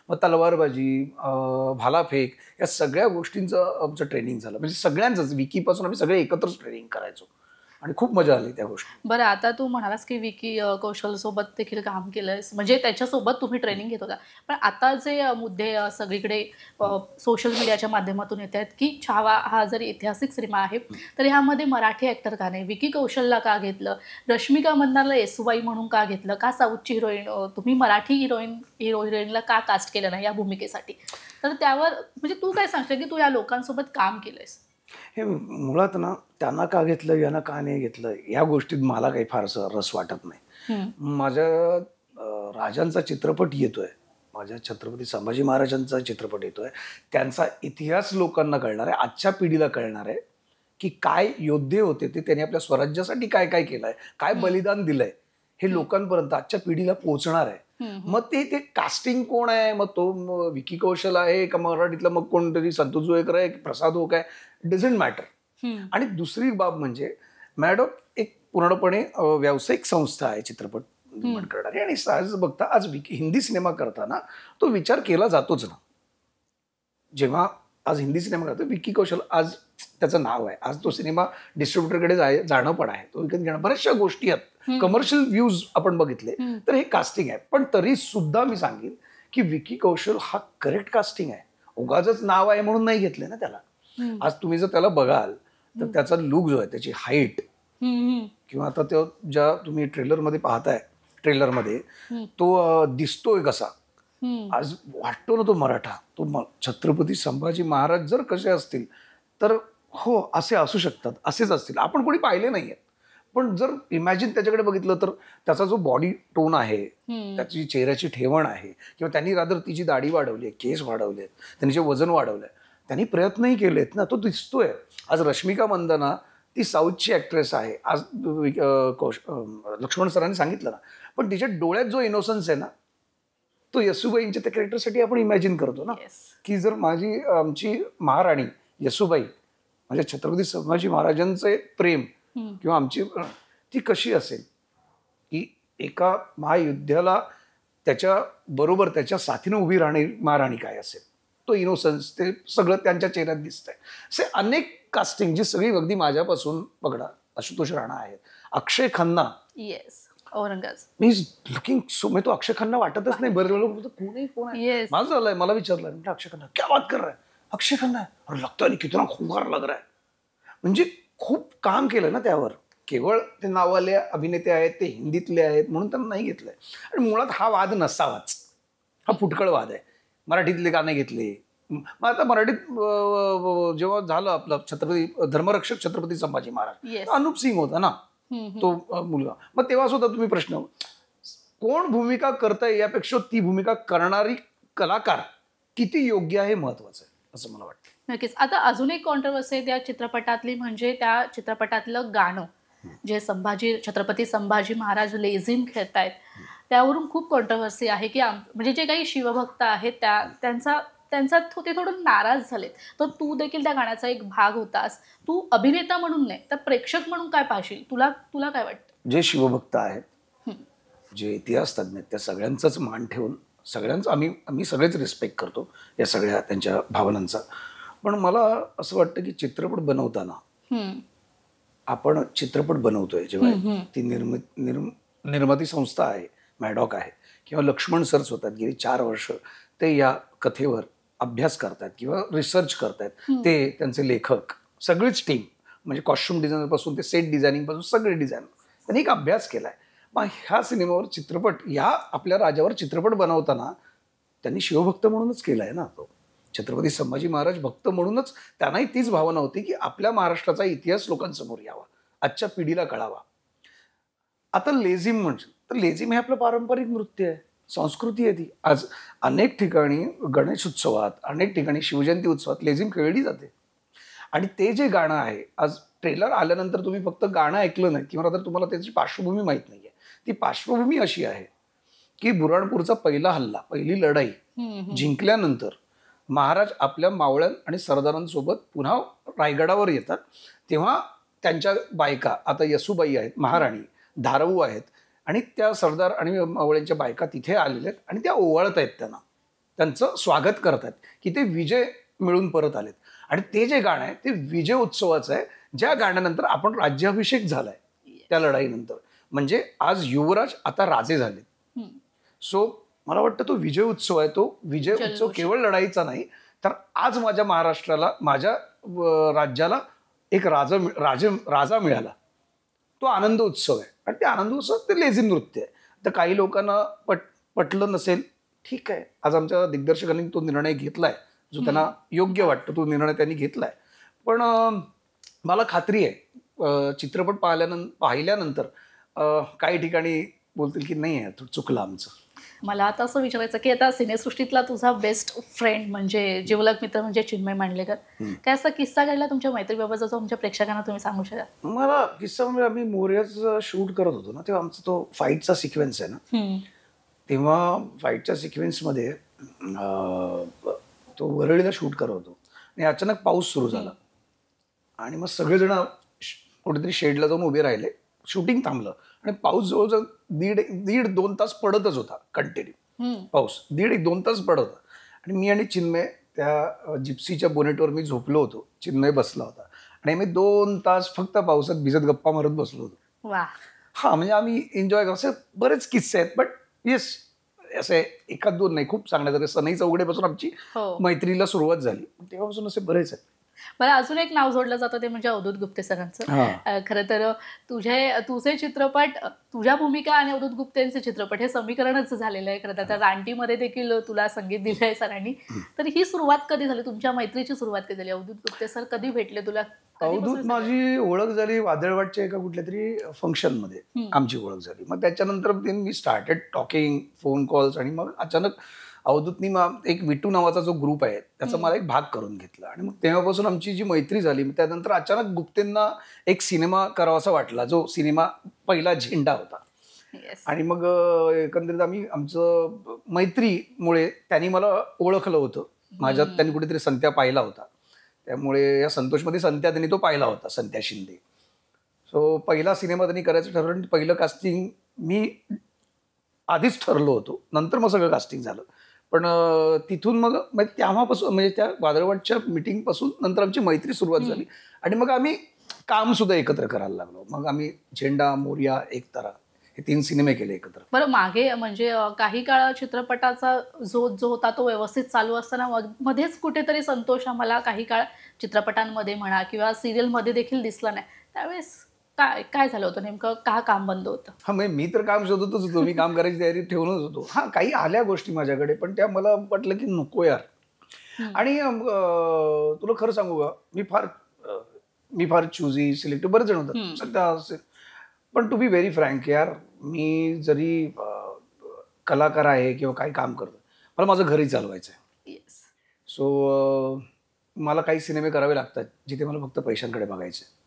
मग तलवारबाजी, भालाफेक, या सगळ्या गोष्टींचं आमचं ट्रेनिंग झालं. म्हणजे सगळ्यांचंच, विकीपासून आम्ही सगळे एकत्रच ट्रेनिंग करायचो आणि खूप मजा आली त्या गोष्टी. बरं, आता तू म्हणालास की विकी कौशल सोबत देखील काम केलंयस, म्हणजे त्याच्यासोबत तुम्ही ट्रेनिंग घेत होता. पण आता जे मुद्दे सगळीकडे सोशल मीडियाच्या माध्यमातून येत आहेत की छावा हा जरी ऐतिहासिक सिनेमा आहे तर ह्यामध्ये मराठी ॲक्टर का नाही, विकी कौशलला का घेतलं, रश्मिका मंदारला येसुबाई म्हणून का घेतलं, का साऊथची हिरोईन तुम्ही मराठी हिरोईनला का कास्ट केलं नाही या भूमिकेसाठी? तर त्यावर म्हणजे तू काय सांगशील की तू या लोकांसोबत काम केलंयस? हे मुळात ना, त्यांना का घेतलं, यांना का नाही घेतलं, या गोष्टीत मला काही फारसं रस वाटत नाही. माझ्या राजांचा चित्रपट येतोय, माझ्या छत्रपती संभाजी महाराजांचा चित्रपट येतोय, त्यांचा इतिहास लोकांना कळणार आहे, आजच्या पिढीला कळणार आहे की काय योद्धे होते ते, त्यांनी आपल्या स्वराज्यासाठी काय काय केलंय, काय बलिदान दिलंय, हे लोकांपर्यंत आजच्या पिढीला पोहोचणार आहे. मग ते कास्टिंग कोण आहे, मग तो विकी कौशल आहे का मराठीतलं मग कोणतरी संतोष जोळेकर आहे, प्रसाद ओक आहे, डझंट मॅटर. आणि दुसरी बाब म्हणजे मॅडम एक पूर्णपणे व्यावसायिक संस्था आहे चित्रपट निर्माण करणारी. आणि सहज बघता आज हिंदी सिनेमा करताना तो विचार केला जातोच ना. जेव्हा आज हिंदी सिनेमा करतो विकी कौशल, आज त्याचं नाव आहे, आज तो सिनेमा डिस्ट्रीब्युटरकडे जाणं पण आहे, तो विकत घेणं, बऱ्याचशा गोष्टी आहेत, कमर्शियल व्ह्यूज आपण बघितले तर हे कास्टिंग आहे. पण तरी सुद्धा मी सांगेन की विकी कौशल हा करेक्ट कास्टिंग आहे. उगाचच नाव आहे म्हणून नाही घेतलंय ना त्याला. आज तुम्ही जर त्याला बघाल तर त्याचा लुक जो आहे, त्याची हाईट, किंवा आता तो ज्या तुम्ही ट्रेलरमध्ये पाहताय, ट्रेलरमध्ये तो दिसतोय कसा, आज वाटतो ना तो मराठा, तो छत्रपती संभाजी महाराज जर कसे असतील तर हो असे असू शकतात, असेच असतील. आपण कोणी पाहिले नाहीये, पण जर इमॅजिन त्याच्याकडे बघितलं तर त्याचा जो बॉडी टोन आहे, त्याची चेहऱ्याची ठेवण आहे, किंवा त्यांनी रादर तिची दाढी वाढवली आहे, केस वाढवलेत, त्यांनी जे वजन वाढवलंय, त्यांनी प्रयत्नही केलेत ना, तो दिसतोय. आज रश्मिका मंदाना ती साऊथची ॲक्ट्रेस आहे, आज लक्ष्मण सरांनी सांगितलं ना, पण तिच्या डोळ्यात जो इनोसन्स आहे ना, तो येसूबाईंच्या त्या कॅरेक्टरसाठी आपण इमॅजिन करतो ना, की जर आमची महाराणी येसूबाई म्हणजे छत्रपती संभाजी महाराजांचे प्रेम किंवा आमची ती कशी असेल, की एका महायुद्धाला त्याच्या बरोबर त्याच्या साथीनं उभी राहणारी महाराणी काय असेल, तो इनोसन्स, ते सगळं त्यांच्या चेहऱ्यात दिसतंय. असे अनेक कास्टिंग जी सगळी अगदी माझ्यापासून बघा, आशुतोष राणा आहेत, अक्षय खन्ना, औरंगाबाद, मी लुकिंग सो, मी तो अक्षय खन्ना वाटतच नाही. बरेच लोक कोण आहे, माझं झालंय, मला विचारलं, म्हटलं अक्षय खन्ना क्या बात कर रहा है, अक्षय खन्ना है, अरे लगता नहीं कितना खूंखार लग रहा है. म्हणजे खूप काम केलं ना त्यावर. केवळ ते नावाले अभिनेते आहेत, ते हिंदीतले आहेत म्हणून त्यांना नाही घेतलंय. आणि मुळात हा वाद नसावाच, हा फुटकळ वाद आहे. मराठीतले का नाही घेतले, मग आता मराठीत जेव्हा झालं आपलं छत्रपती धर्मरक्षक छत्रपती संभाजी महाराज, अनुप सिंग होता ना तो मुलगा, मग तेव्हा सुद्धा तुम्ही प्रश्न, कोण भूमिका करताय यापेक्षा ती भूमिका करणारी कलाकार किती योग्य आहे महत्वाचं आहे, असं मला वाटतं. नक्कीच. आता अजून एक कॉन्ट्रोवर्सी आहे त्या चित्रपटातली, म्हणजे त्या चित्रपटातलं गाणं जे छत्रपती संभाजी महाराज लेझिम खेळतायत, त्यावरून खूप कॉन्ट्रोवर्सी आहे की म्हणजे जे काही शिवभक्त आहेत त्यांचा ते थोडं नाराज झालेत. तर तू देखील त्या गाण्याचा एक भाग होतास. तू अभिनेता म्हणून नाही तर प्रेक्षक म्हणून काय पाहशील, तुला काय वाटतं? जे शिवभक्त आहेत, जे इतिहास तज्ञ आहेत, त्या सगळ्यांचाच मान ठेवून सगळ्यांचं आम्ही सगळेच रिस्पेक्ट करतो या सगळ्या त्यांच्या भावनांचा. पण मला असं वाटतं की चित्रपट बनवताना आपण चित्रपट बनवतोय जेव्हा, ती निर्माती संस्था आहे, मॅडॉक आहे, किंवा लक्ष्मण सरच होतात, गेली 4 वर्ष ते या कथेवर अभ्यास करतात किंवा रिसर्च करतात. ते त्यांचे लेखक, सगळीच टीम, म्हणजे कॉस्ट्युम डिझायनर पासून ते सेट डिझायनिंग पासून सगळे डिझायनर, त्यांनी एक अभ्यास केलाय. मग ह्या सिनेमावर चित्रपट, ह्या आपल्या राजावर चित्रपट बनवताना त्यांनी शिवभक्त म्हणूनच केलाय ना, तो छत्रपती संभाजी महाराज भक्त म्हणूनच. त्यांनाही तीच भावना होती की आपल्या महाराष्ट्राचा इतिहास लोकांसमोर यावा, आजच्या पिढीला कळावा. आता लेझिम म्हणजे, तर लेझिम हे आपलं पारंपरिक नृत्य आहे, संस्कृती आहे ती. आज अनेक ठिकाणी गणेश उत्सवात, अनेक ठिकाणी शिवजयंती उत्सवात लेझिम खेळली जाते. आणि ते जे गाणं आहे, आज ट्रेलर आल्यानंतर तुम्ही फक्त गाणं ऐकलं नाही किंवा तर तुम्हाला त्याची पार्श्वभूमी माहीत नाहीये. ती पार्श्वभूमी अशी आहे की बुऱ्हाणपूरचा पहिला हल्ला, पहिली लढाई जिंकल्यानंतर महाराज आपल्या मावळ्या आणि सरदारांसोबत पुन्हा रायगडावर येतात. तेव्हा त्यांच्या बायका, आता येसूबाई आहेत, महाराणी, धारवू आहेत, आणि त्या सरदार आणि मावळ्यांच्या बायका तिथे आलेल्या आहेत आणि त्या ओवाळत आहेत त्यांना, त्यांचं स्वागत करतात की ते विजय मिळून परत आलेत. आणि ते जे गाणं आहे ते विजय उत्सवाचं आहे, ज्या गाण्यानंतर आपण राज्याभिषेक झालाय त्या लढाईनंतर. म्हणजे आज युवराज आता राजे झालेत. सो मला वाटतं तो विजय उत्सव आहे. तो विजय उत्सव केवळ लढाईचा नाही, तर आज माझ्या महाराष्ट्राला, माझ्या राज्याला एक राजा मिळाला, तो आनंद उत्सव आहे. आणि ते आनंद उत्सव ते लेझिम नृत्य आहे. तर काही लोकांना पटलं नसेल, ठीक आहे. आज आमच्या दिग्दर्शकांनी तो निर्णय घेतलाय, जो त्यांना योग्य वाटतो तो निर्णय त्यांनी घेतलाय. पण मला खात्री आहे चित्रपट पाहिल्यानंतर काही ठिकाणी बोलतील की नाही आहे, चुकलं आमचं. मला आता असं विचारायचं की आता सिनेसृष्टीतला तुझा बेस्ट फ्रेंड म्हणजे जिवलग मित्र म्हणजे चिन्मय मांडलेकर, काय असा किस्सा घडला तुमच्या मैत्रीबाबतचा जो आमच्या प्रेक्षकांना तुम्ही सांगू शकाल? मला किस्सा म्हणजे आम्ही मोरयाचं शूट करत होतो ना, तेव्हा आमचा तो फाईटचा सिक्वेन्स आहे ना, तेव्हा फाईटच्या सिक्वेन्समध्ये तो वरळीला शूट करत होतो आणि अचानक पाऊस सुरू झाला आणि मग सगळेजण कुठेतरी शेडला जाऊन उभे राहिले. शूटिंग थांबलं आणि पाऊस जवळजवळ दीड 2 तास पडतच होता, कंटिन्यू पाऊस 1.5-2 तास पडत होता. आणि मी आणि चिन्मय त्या जिप्सीच्या बोनेटवर मी झोपलो होतो, चिन्मय बसला होता आणि मी 2 तास फक्त पावसात भिजत गप्पा मारत बसलो होतो. वा. हां, म्हणजे आम्ही एन्जॉय करतो. असे बरेच किस्से आहेत, बट येस, असे एखाद 2 नाही, खूप चांगल्या झाले. सनई चौघडेपासून आमची मैत्रीला सुरुवात झाली, तेव्हापासून असे बरेच आहेत. मला अजून एक नाव जोडलं जातं ते म्हणजे अवधूत गुप्ते सरांचं. खरं तर तुझे चित्रपट, तुझ्या भूमिका आणि अवधूत गुप्तेंचे चित्रपट हे समीकरणच झालेलं आहे. खरं तर रानटीमध्ये देखील तुला संगीत दिलंय सरांनी. तर ही सुरुवात कधी झाली, तुमच्या मैत्रीची सुरुवात कधी झाली? अवधूत गुप्ते सर कधी भेटले तुला? अवधूत माझी ओळख झाली वादळवाटच्या एका कुठल्या तरी फंक्शनमध्ये आमची ओळख झाली. मग त्याच्यानंतर me started talking, phone calls, आणि मग अचानक अवधूतनी एक विटू नावाचा जो ग्रुप आहे त्याचा मला एक भाग करून घेतला आणि मग तेव्हापासून आमची जी मैत्री झाली. त्यानंतर अचानक गुप्तेंना एक सिनेमा करावासा वाटला, जो सिनेमा पहिला झेंडा होता. आणि मग एकंदरीत आम्ही आमचं मैत्रीमुळे त्यांनी मला ओळखलं होतं. माझ्यात त्यांनी कुठेतरी संत्या पाहिला होता, त्यामुळे या संतोषमध्ये संत्या त्यांनी तो पाहिला होता, संत्या शिंदे. सो पहिला सिनेमा त्यांनी करायचं ठरवलं. पहिलं कास्टिंग मी आधीच ठरलो होतो, नंतर मग सगळं कास्टिंग झालं. पण तिथून मग तेव्हापासून म्हणजे त्या वादळवाटच्या मीटिंगपासून नंतर आमची मैत्री सुरुवात झाली आणि मग आम्ही काम सुद्धा एकत्र करायला लागलो. मग आम्ही झेंडा, मोर्या, एकतारा हे 3 सिनेमे केले एकत्र. बरं, मागे म्हणजे काही काळ चित्रपटाचा जो होता तो व्यवस्थित चालू असताना मध्येच कुठेतरी संतोष आम्हाला काही काळ चित्रपटांमध्ये म्हणा किंवा सिरियलमध्ये देखील दिसला नाही. त्यावेळेस काय झालं होतं नेमकं? का काम बंद होतं? हा, म्हणजे मी तर काम शोधतच होतो, मी काम करायची तयारी ठेवूनच होतो. हा, काही आल्या गोष्टी माझ्याकडे, पण त्या मला वाटलं की नको यार. आणि तुला खरं सांगू का, मी फार चुझी, सिलेक्टिव्ह, बरेच जण होतात सध्या असेल. पण टू बी व्हेरी फ्रँक यार, मी जरी कलाकार आहे किंवा काही काम करतो, मला माझं घरी चालवायचं आहे. सो मला काही सिनेमे करावे लागतात जिथे मला फक्त पैशांकडे बघायचे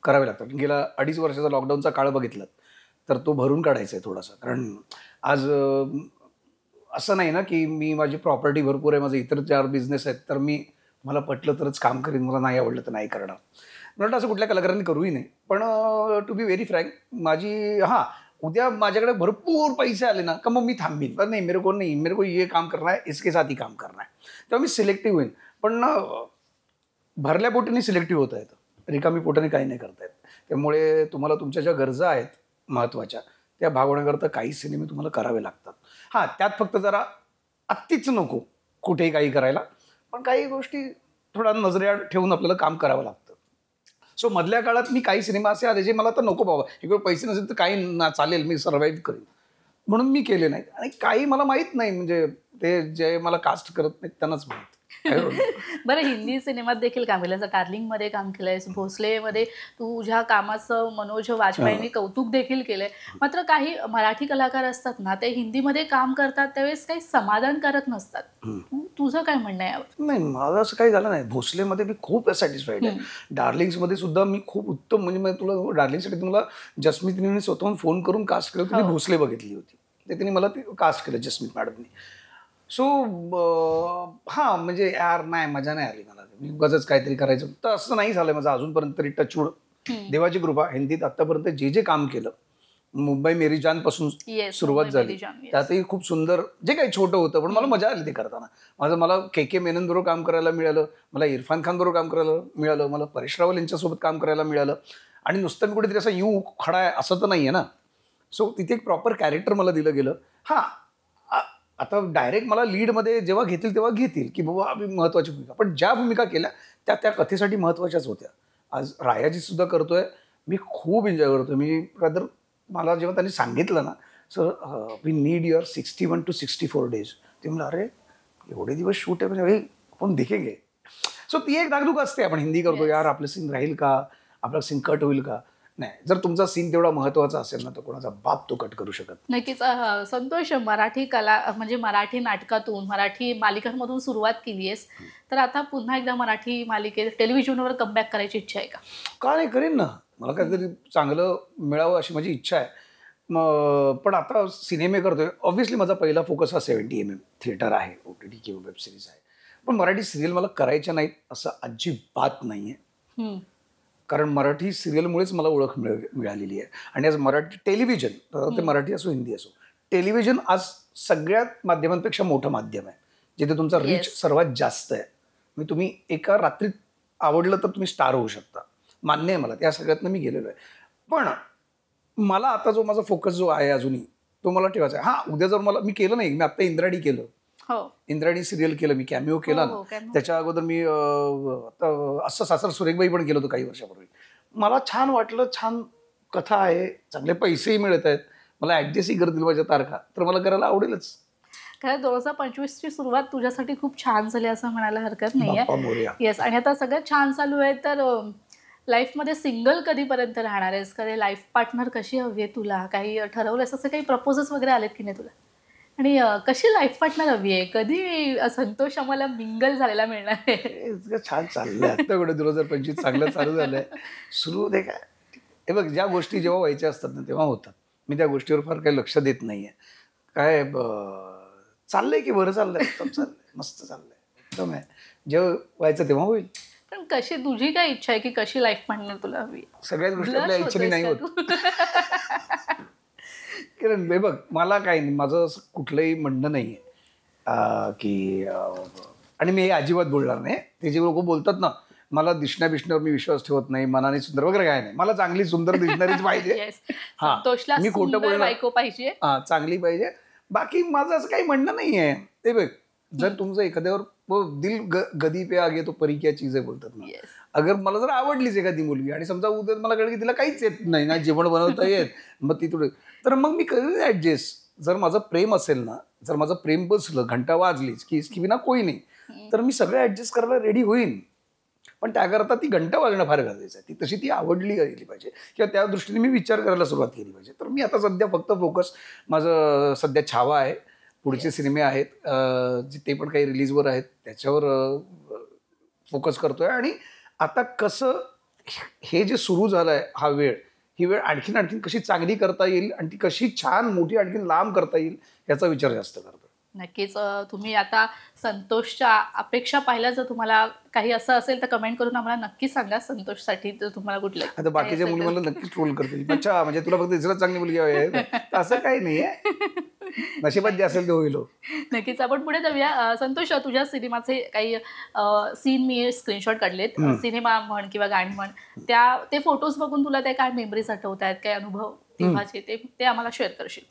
करावे लागतात. गेला 2.5 वर्षाचा लॉकडाऊनचा काळ बघितला तर तो भरून काढायचा आहे थोडासा. कारण आज असं नाही ना की मी माझी प्रॉपर्टी भरपूर आहे, माझे इतर 4 बिझनेस आहेत, तर मी मला पटलं तरच काम करीन, मला नाही आवडलं तर नाही करणार. मला असं कुठल्या कलाकारांनी करूही नाही. पण टू बी व्हेरी फ्रँक, उद्या माझ्याकडे भरपूर पैसे आले ना का मग मी थांबीन. पण नाही, मेरे को ये काम करना है, इसके साथ ही काम करना है. तेव्हा मी सिलेक्टिव्ह होईन. पण भरल्या पोटीने सिलेक्टिव्ह होता येतं, रिकामी पोटाने काही नाही करता येत. त्यामुळे तुम्हाला तुमच्या ज्या गरजा आहेत महत्त्वाच्या त्या भागवण्याकरता काही सिनेमे तुम्हाला करावे लागतात. हां, त्यात फक्त जरा अत्तीच नको कुठेही काही करायला, पण काही गोष्टी थोडा नजरेआड ठेवून आपल्याला काम करावं लागतं. सो मधल्या काळात मी काही सिनेमा असे आले जे मला तर नको बाबा, एक वेळ पैसे नसेल तर काही ना चालेल, मी सर्व्हाइव्ह करेन, म्हणून मी केले नाहीत. आणि काही मला माहीत नाही, म्हणजे ते जे मला कास्ट करत नाहीत त्यांनाच माहीत. बरं, हिंदी सिनेमात देखील काम केलं, डार्लिंगमध्ये काम केलंयस, भोसलेमध्ये तुझ्या कामाचं मनोज वाजपेयींनी कौतुक देखील केलंय. मात्र काही मराठी कलाकार असतात ना, ते हिंदीमध्ये काम करतात त्यावेळेस काही समाधानकारक नसतात. तुझं काय म्हणणं आहे यावर? नाही, माझं असं काही झालं नाही. भोसलेमध्ये मी खूप सॅटिस्फाईड आहे. डार्लिंग्समध्ये सुद्धा मी खूप उत्तम, म्हणजे तुला डार्लिंगसाठी तुम्हाला जस्मितने स्वतःहून फोन करून कास्ट केलं होतं. भोसले बघितली होती, ते त्यांनी मला ते कास्ट केलं जस्मित मॅडमनी. सो हां, म्हणजे यार नाही, मजा नाही आली मला, मी उगाचच काहीतरी करायचं तर असं नाही झालं माझं अजूनपर्यंत तरी. टचवूड, देवाची कृपा, हिंदीत आतापर्यंत जे काम केलं, मुंबई मेरी जान पासून सुरुवात झाली, त्यातही खूप सुंदर जे काही छोटं होतं, पण मला मजा आली ते करताना. मला के मेनन बरोबर काम करायला मिळालं, मला इरफान खान बरोबर काम करायला मिळालं, मला परेश रावल यांच्यासोबत काम करायला मिळालं. आणि नुसतं मी कुठेतरी असं यू खडा आहे असं तर नाही आहे ना. सो तिथे एक प्रॉपर कॅरेक्टर मला दिलं गेलं. हां, आता डायरेक्ट मला लीडमध्ये जेव्हा घेतील तेव्हा घेतील की बाबा आम्ही महत्त्वाची भूमिका, पण ज्या भूमिका केल्या त्या कथेसाठी महत्त्वाच्याच होत्या. आज रायाजी सुद्धा करतोय, मी खूप एन्जॉय करतोय. मी रादर मला जेव्हा त्यांनी सांगितलं ना, sir we need your 61 to 64 days, ते म्हणलं अरे एवढे दिवस शूट आहे म्हणजे आपण दिखेंगे. सो ती एक धाकधूक असते, आपण हिंदी करतो यार, आपलं सीन राहील का, आपला सीन कट होईल का. नाही, जर तुमचा सीन तेवढा महत्त्वाचा असेल ना तर कोणाचा बाप तो कट करू शकत. नक्कीच. संतोष, मराठी कला म्हणजे मराठी नाटकातून, मराठी मालिकांमधून सुरुवात केली आहेस, तर आता पुन्हा एकदा मराठी मालिकेत टेलिव्हिजनवर कमबॅक करायची इच्छा आहे का? का नाही, करेन ना. मला काहीतरी चांगलं मिळावं अशी माझी इच्छा आहे. पण आता सिनेमे करतोय. ऑब्व्हियसली माझा पहिला फोकस हा 70mm थिएटर आहे, OTT किंवा वेब सिरीज आहे. पण मराठी सिरियल मला करायच्या नाहीत असं अजिबात नाही आहे. कारण मराठी सिरियलमुळेच मला ओळख मिळालेली आहे. आणि आज मराठी टेलिव्हिजन, ते मराठी असो हिंदी असो, टेलिव्हिजन आज सगळ्यात माध्यमांपेक्षा मोठं माध्यम आहे, जिथे तुमचा रीच सर्वात जास्त आहे. म्हणजे तुम्ही एका रात्रीत आवडलं तर तुम्ही स्टार होऊ शकता. मान्य आहे मला, त्या सगळ्यातनं मी गेलेलो आहे. पण मला आता जो माझा फोकस जो आहे अजूनही तो मला ठेवायचा आहे. हा, उद्या जर मला, मी केलं नाही, मी आता इंद्राणी केलं, इंद्राणी सिरियल केलं, मी कॅमिओ केला ना. त्याच्या अगोदर मी असं सासर सुरेखबाई पण केलं होतं काही वर्षापूर्वी. मला छान वाटलं, छान कथा आहे, चांगले पैसेही मिळत आहेत, मला ऍडजस्टही करतील माझ्या तारखा, तर मला करायला आवडेलच. खरं 2025 ची सुरुवात तुझ्यासाठी खूप छान झाली असं म्हणायला हरकत नाहीये. येस, आणि आता सगळं छान चालू आहे. तर लाईफमध्ये सिंगल कधीपर्यंत राहणार आहेस? कधी लाईफ पार्टनर कशी हवी आहे तुला? काही ठरवलंस? असे काही प्रपोजल्स वगैरे आलेत की नाही तुला? आणि कशी लाईफ पार्टनर हवी आहे? कधी संतोष आम्हाला मिंगल झालेला मिळणार आहे? छान चाललंय आता, एवढं 2025 चांगलं चालू झालंय. सुरू दे काय. हे बघ, ज्या गोष्टी जेव्हा व्हायच्या असतात ना तेव्हा होतात. मी त्या गोष्टीवर फार काही लक्ष देत नाहीये. काय चाललंय की बरं चाललंय, एकदम चाललंय, मस्त चाललंय, एकदम आहे. जेव्हा व्हायचं तेव्हा होईल. पण कशी, तुझी काय इच्छा आहे की कशी लाईफ पार्टनर तुला हवी? सगळ्याच गोष्टी आपल्या इच्छेने नाही होत. कारण हे बघ, मला काही नाही, माझं असं कुठलंही म्हणणं नाहीये की, आणि मी हे अजिबात बोलणार नाही. ते जे लोक बोलतात ना, मला दिसण्यावर मी विश्वास ठेवत नाही, मनाने सुंदर वगैरे काय नाही, मला चांगली सुंदर दिसणारीच पाहिजे. हा, मी खोटं बोलणार पाहिजे, हा, चांगली पाहिजे. बाकी माझं असं काही म्हणणं नाहीये. ते बघ, जर तुमचं एखाद्यावर दिल गदी पे आगे तो परी क्या चीज आहे बोलतात ना. अगर मला जर आवडलीच एखादी मुलगी आणि समजा उद्या मला कळलं की तिला काहीच येत नाही ना, जेवण बनवता येत, मग ती थोडी, तर मग मी करेन ऍडजस्ट. जर माझं प्रेम असेल ना, जर माझं प्रेम बसलं, घंटा वाजलीच की इसकी विना कोई नाही, तर मी सगळं ऍडजस्ट करायला रेडी होईन. पण त्याकरता ती घंटा वाजणं फार गरजेचं आहे. ती तशी ती आवडली गेली पाहिजे किंवा त्या दृष्टीने मी विचार करायला सुरुवात केली पाहिजे. तर मी आता सध्या फक्त फोकस, माझं सध्या छावा आहे, पुढचे सिनेमे आहेत, ते पण काही रिलीजवर आहेत, त्याच्यावर फोकस करतोय. आणि आता कसं हे जे सुरू झालंय ही वेळ आणखीन कशी चांगली करता येईल आणि ती कशी छान मोठी आणखीन लांब करता येईल याचा विचार जास्त करतो. नक्कीच. तुम्ही आता संतोषच्या अपेक्षा पाहिल्या, जर तुम्हाला काही असं असेल तर कमेंट करून आम्हाला नक्की सांगा. संतोषसाठी जर तुम्हाला कुठलं, आता बाकीच्या मुली मला नक्कीच ट्रोल करतील, अच्छा म्हणजे तुला फक्त दिसला चांगली मुलगी आहे, असं काही नाहीये, नशिबात जे असेल ते होईल. नक्कीच. आपण पुढे जाऊया. संतोष, तुझ्या सिनेमाचे काही सीन मी स्क्रीनशॉट काढलेत, सिनेमा म्हण किंवा गाणी म्हण, ते फोटोज बघून तुला ते काय मेमरीज आठवत आहेत, काय अनुभव तेव्हाचे, ते आम्हाला शेअर करशील?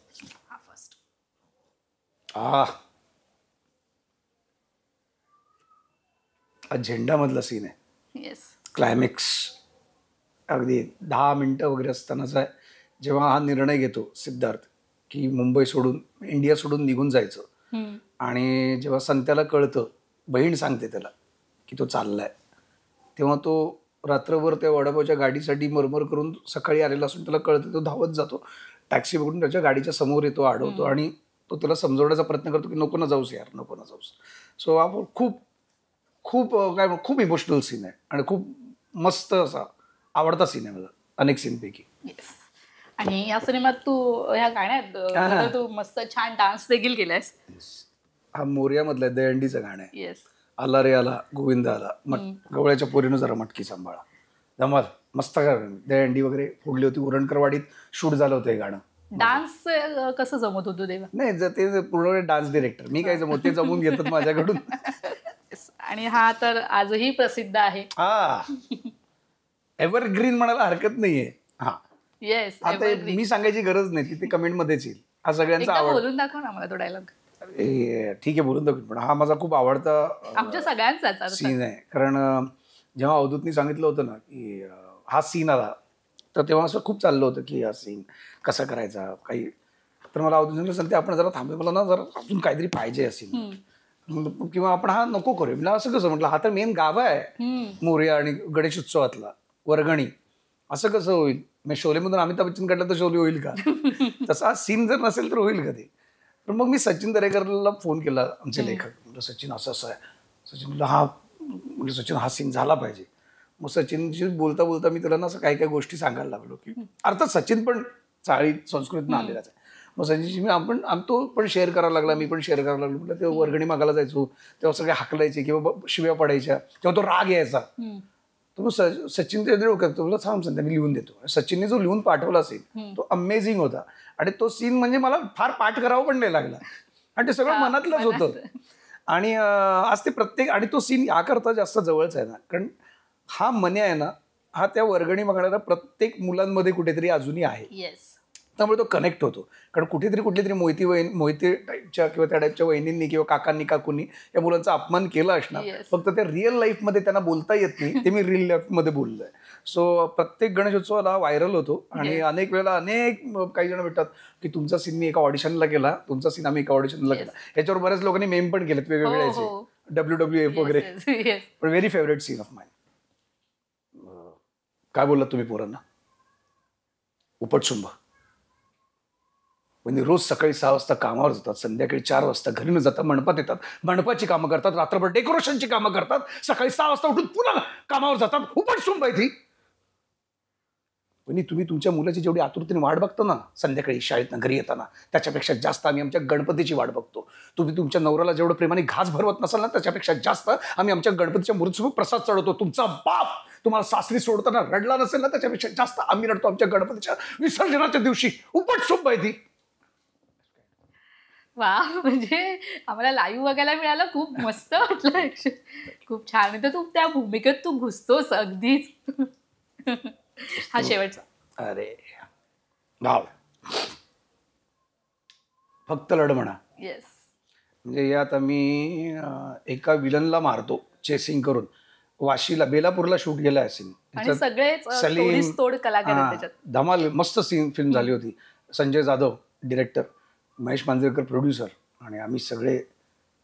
झेंडा मधला सीन आहे. येस. क्लायमॅक्स अगदी 10 मिनिटं वगैरे असतानाचा आहे, जेव्हा हा निर्णय घेतो सिद्धार्थ की मुंबई सोडून, इंडिया सोडून निघून जायचं. आणि जेव्हा संत्याला कळतं, बहीण सांगते त्याला की तो चाललाय, तेव्हा तो रात्रभर त्या वडापावच्या गाडीसाठी मरमर करून सकाळी आलेला असून त्याला कळतं, तो धावत जातो, टॅक्सी बघून त्याच्या गाडीच्या समोर येतो, अडवतो आणि तो त्याला समजवण्याचा प्रयत्न करतो की नको ना जाऊस यार, नको ना जाऊस. सो आपण खूप इमोशनल सीन आहे आणि खूप मस्त असा आवडता सीन आहे माझा अनेक सीनपैकी. आणि या सिनेमात तू, ह्या गाण्यात तू मस्त छान डान्स देखील केलायस. हा मोर्यामधला दहीहंडीचं गाणं आहे. येस. आला रे आला गोविंदा आला, गवळ्याच्या पोरीनं जरा मटकी सांभाळा, धमाल, मस्त दहीहंडी वगैरे फोडली होती. उरणकरवाडीत शूट झालं होतं हे गाणं. डान्स कसं जमत होतो तेव्हा? नाही, ते पूर्ण डान्स डिरेक्टर, मी काय जमवत, ते जमून घेतात माझ्याकडून. आणि हा तर आजही प्रसिद्ध आहे. हा, एव्हरग्रीन म्हणायला हरकत नाहीये. हा, येस. आता मी सांगायची गरज नाही, ती कमेंट मध्येच येईल. हा सगळ्यांचा आवड. बोलून दाखव ना मला तो डायलॉग. ठीक आहे, बोलून दाखव. पण हा माझा खूप आवडता आमच्या सगळ्यांचा सीन आहे. कारण जेव्हा अवधूतनी सांगितलं होतं ना की हा सीन आला, तर तेव्हा असं खूप चाललं होतं की हा सीन कसा करायचा काही. तर मला अवधूत सांगते, आपण जरा थांबे, मला ना जरा अजून काहीतरी पाहिजे हा सीन, किंवा आपण हा नको करूया. मला असं कसं म्हटलं, हा तर मेन गाभा आहे मोरया आणि गणेश उत्सवातला, वर्गणी, असं कसं होईल? मग शोलेमधून अमिताभ बच्चन काढला तर शोले होईल का? तसा सीन जर नसेल तर होईल का ते? तर मग मी सचिन दरेकरला फोन केला, आमचे लेखक. म्हटलं सचिन असं असं आहे. सचिन म्हटलं सचिन हा सीन झाला पाहिजे. मग सचिनशी बोलता बोलता मी त्याला ना असं काही काही गोष्टी सांगायला लागलो की, अर्थात सचिन पण चाळी संस्कृतीतून आलेलाच आहे. मग सचिनशी तो पण शेअर करायला लागला, मी पण शेअर करायला लागलो. म्हटलं तेव्हा वर्गणी मागायला जायचो, तेव्हा सगळे हाकलायचे किंवा शिव्या पडायच्या, तेव्हा तो राग यायचा. तर मग सचिन ते डोक्यात, तुला सांग संध्या मी लिहून देतो. सचिनने जो लिहून पाठवला सीन तो अमेझिंग होता. आणि तो सीन म्हणजे मला फार पाठ करावा पण नाही लागला आणि ते सगळं मनातलंच होतं. आणि आज ते प्रत्येक, आणि तो सीन याकरता जास्त जवळचा आहे ना, कारण हा मन्या आहे ना, हा त्या वर्गणी मागणाऱ्या प्रत्येक मुलांमध्ये कुठेतरी अजूनही आहे. येस. त्यामुळे तो कनेक्ट होतो. कारण कुठली तरी मोहिती टाईपच्या किंवा त्या टाईपच्या वहिनींनी किंवा काकांनी काकूंनी या मुलांचा अपमान केला असणार. फक्त त्या रिअल लाईफमध्ये त्यांना बोलता येत नाही, ते मी रिअल लाईफमध्ये बोललोय. सो प्रत्येक गणेशोत्सवाला व्हायरल होतो आणि अनेक वेळेला काही जण भेटतात की तुमचा सीन मी एका ऑडिशनला केला, तुमचा सीन आम्ही एका ऑडिशनला केला. ह्याच्यावर बऱ्याच लोकांनी मेम पण केलेत वेगवेगळ्याचे, WWF वगैरे. पण very favourite scene of mine. काय बोललात तुम्ही पोरांना? उपटशुंभ. म्हणजे रोज सकाळी 6 वाजता कामावर जातात, संध्याकाळी 4 वाजता घरी न जातात, मंडपात येतात, मंडपाची कामं करतात, रात्रभर डेकोरेशनची कामं करतात, सकाळी 6 वाजता उठून पुन्हा कामावर जातात. उपटशुंभ आहे ती. पण तुम्ही तुमच्या मुलाची जेवढी आतुरतेने वाट बघता ना संध्याकाळी शाळेतनं घरी येताना, त्याच्यापेक्षा जास्त आम्ही आमच्या गणपतीची वाट बघतो. तुम्ही तुमच्या नवऱ्याला जेवढं प्रेमाने घास भरवत नसाल ना, त्याच्यापेक्षा जास्त आम्ही आमच्या गणपतीच्या मूर्तीसमोर प्रसाद चढवतो. तुमचा बाप तुम्हाला सासरी सोडताना रडला नसेल ना, त्याच्यापेक्षा जास्त आम्ही रडतो आमच्या गणपतीच्या विसर्जनाच्या दिवशी. उपटशुंभ आहे ती. वा, म्हणजे आम्हाला लाईव्ह बघायला मिळालं, खूप मस्त वाटलं. खूप छान. तर तू त्या भूमिकेत तू घुसतोस अगदीच. हा शेवटचा. अरे गाव फक्त लढ म्हणा. येस. म्हणजे यात आम्ही एका विलनला मारतो चेसिंग करून. वाशीला, बेलापूरला शूट केला असेल. आणि सगळेच तोड कलाकार आहेत त्याच्यात. धमाल मस्त फिल्म झाली होती. संजय जाधव डिरेक्टर, महेश मांजरेकर प्रोड्युसर, आणि आम्ही सगळे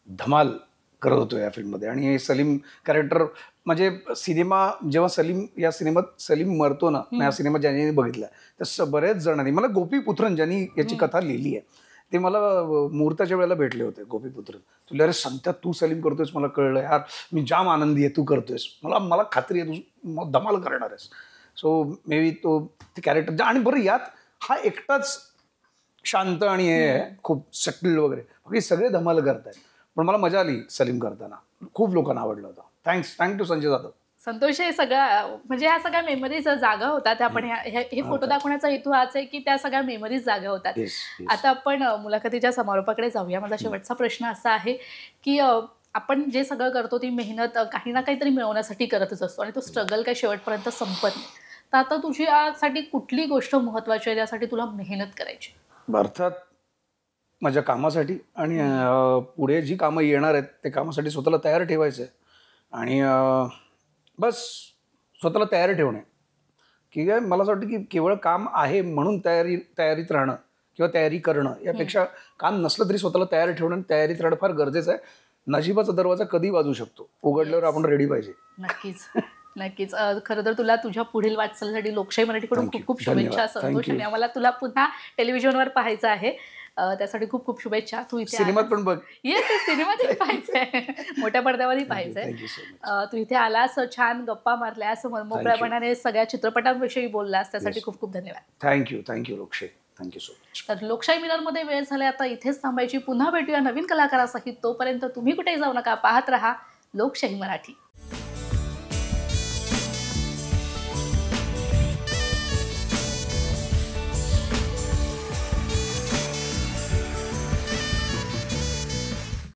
धमाल करत होतो या फिल्ममध्ये. आणि हे सलीम कॅरेक्टर, म्हणजे सिनेमा जेव्हा या सिनेमात सलीम मरतो ना, या सिनेमात ज्यांनी बघितला तर बरेच जणांनी, मला गोपीपुत्रन ज्यांनी याची कथा लिहिली आहे ते मला मुहूर्ताच्या वेळेला भेटले होते. गोपीपुत्रन, तुला अरे संत्या तू सलीम करतोयस, मला कळलं यार, मी जाम आनंदी आहे तू करतोयस, मला खात्री आहे तू धमाल करणार आहेस. सो मे बी तो ते कॅरेक्टर. आणि बरं यात हा एकटाच शांत आणि हे खूप सटल वगैरे, बाकी सगळे धमाल करतायत. पण मला मजा आली सलीम करताना, खूप लोकांना आवडलं होतं. थँक्यू संजय जाधव. संतोष, हे सगळं म्हणजे ह्या सगळ्या मेमरीज जागा होतात. आपण हे फोटो दाखवण्याचा हेतू हाच आहे की त्या सगळ्या मेमरीज जागा होतात. आता आपण मुलाखतीच्या समारोपाकडे जाऊया. माझा शेवटचा प्रश्न असा आहे की आपण जे सगळं करतो ती मेहनत काही ना काहीतरी मिळवण्यासाठी करतच असतो आणि तो स्ट्रगल काही शेवटपर्यंत संपत नाही. तर आता तुझी यासाठी कुठली गोष्ट महत्वाची आहे, त्यासाठी तुला मेहनत करायची? अर्थात माझ्या कामासाठी, आणि पुढे जी कामं येणार आहेत त्या कामासाठी स्वतःला तयार ठेवायचं आहे. आणि बस स्वतःला तयार ठेवणे, की काय मला असं वाटतं की केवळ काम आहे म्हणून तयारीत राहणं किंवा तयारी करणं यापेक्षा काम नसलं तरी स्वतःला तयार ठेवणं, तयारीत राहणं फार गरजेचं आहे. नशिबाचा दरवाजा कधी वाजू शकतो, उघडल्यावर आपण रेडी पाहिजे. नक्कीच नक्कीच. खरं तर तुला तुझ्या पुढील वाटचालीसाठी लोकशाही मराठीकडून खूप खूप शुभेच्छा संतोष. आणि आम्हाला तुला पुन्हा टेलिव्हिजनवर पाहायचं आहे, त्यासाठी खूप खूप शुभेच्छा. तू इथे सिनेमात पण बघ. येस, सिनेमातही पाहायचंय, मोठ्या पडद्यावरही पाहायचंय. तू इथे आलास, छान गप्पा मारल्यास, मोकळ्यापणाने सगळ्या चित्रपटांविषयी बोललास, त्यासाठी खूप खूप धन्यवाद. थँक्यू लोकशाही. Thank you so much. तर लोकशाही मिररमध्ये वेळ झाला आता इथेच थांबायची. पुन्हा भेटूया नवीन कलाकारासहित. तोपर्यंत तुम्ही कुठेही जाऊ नका, पाहत रहा लोकशाही मराठी.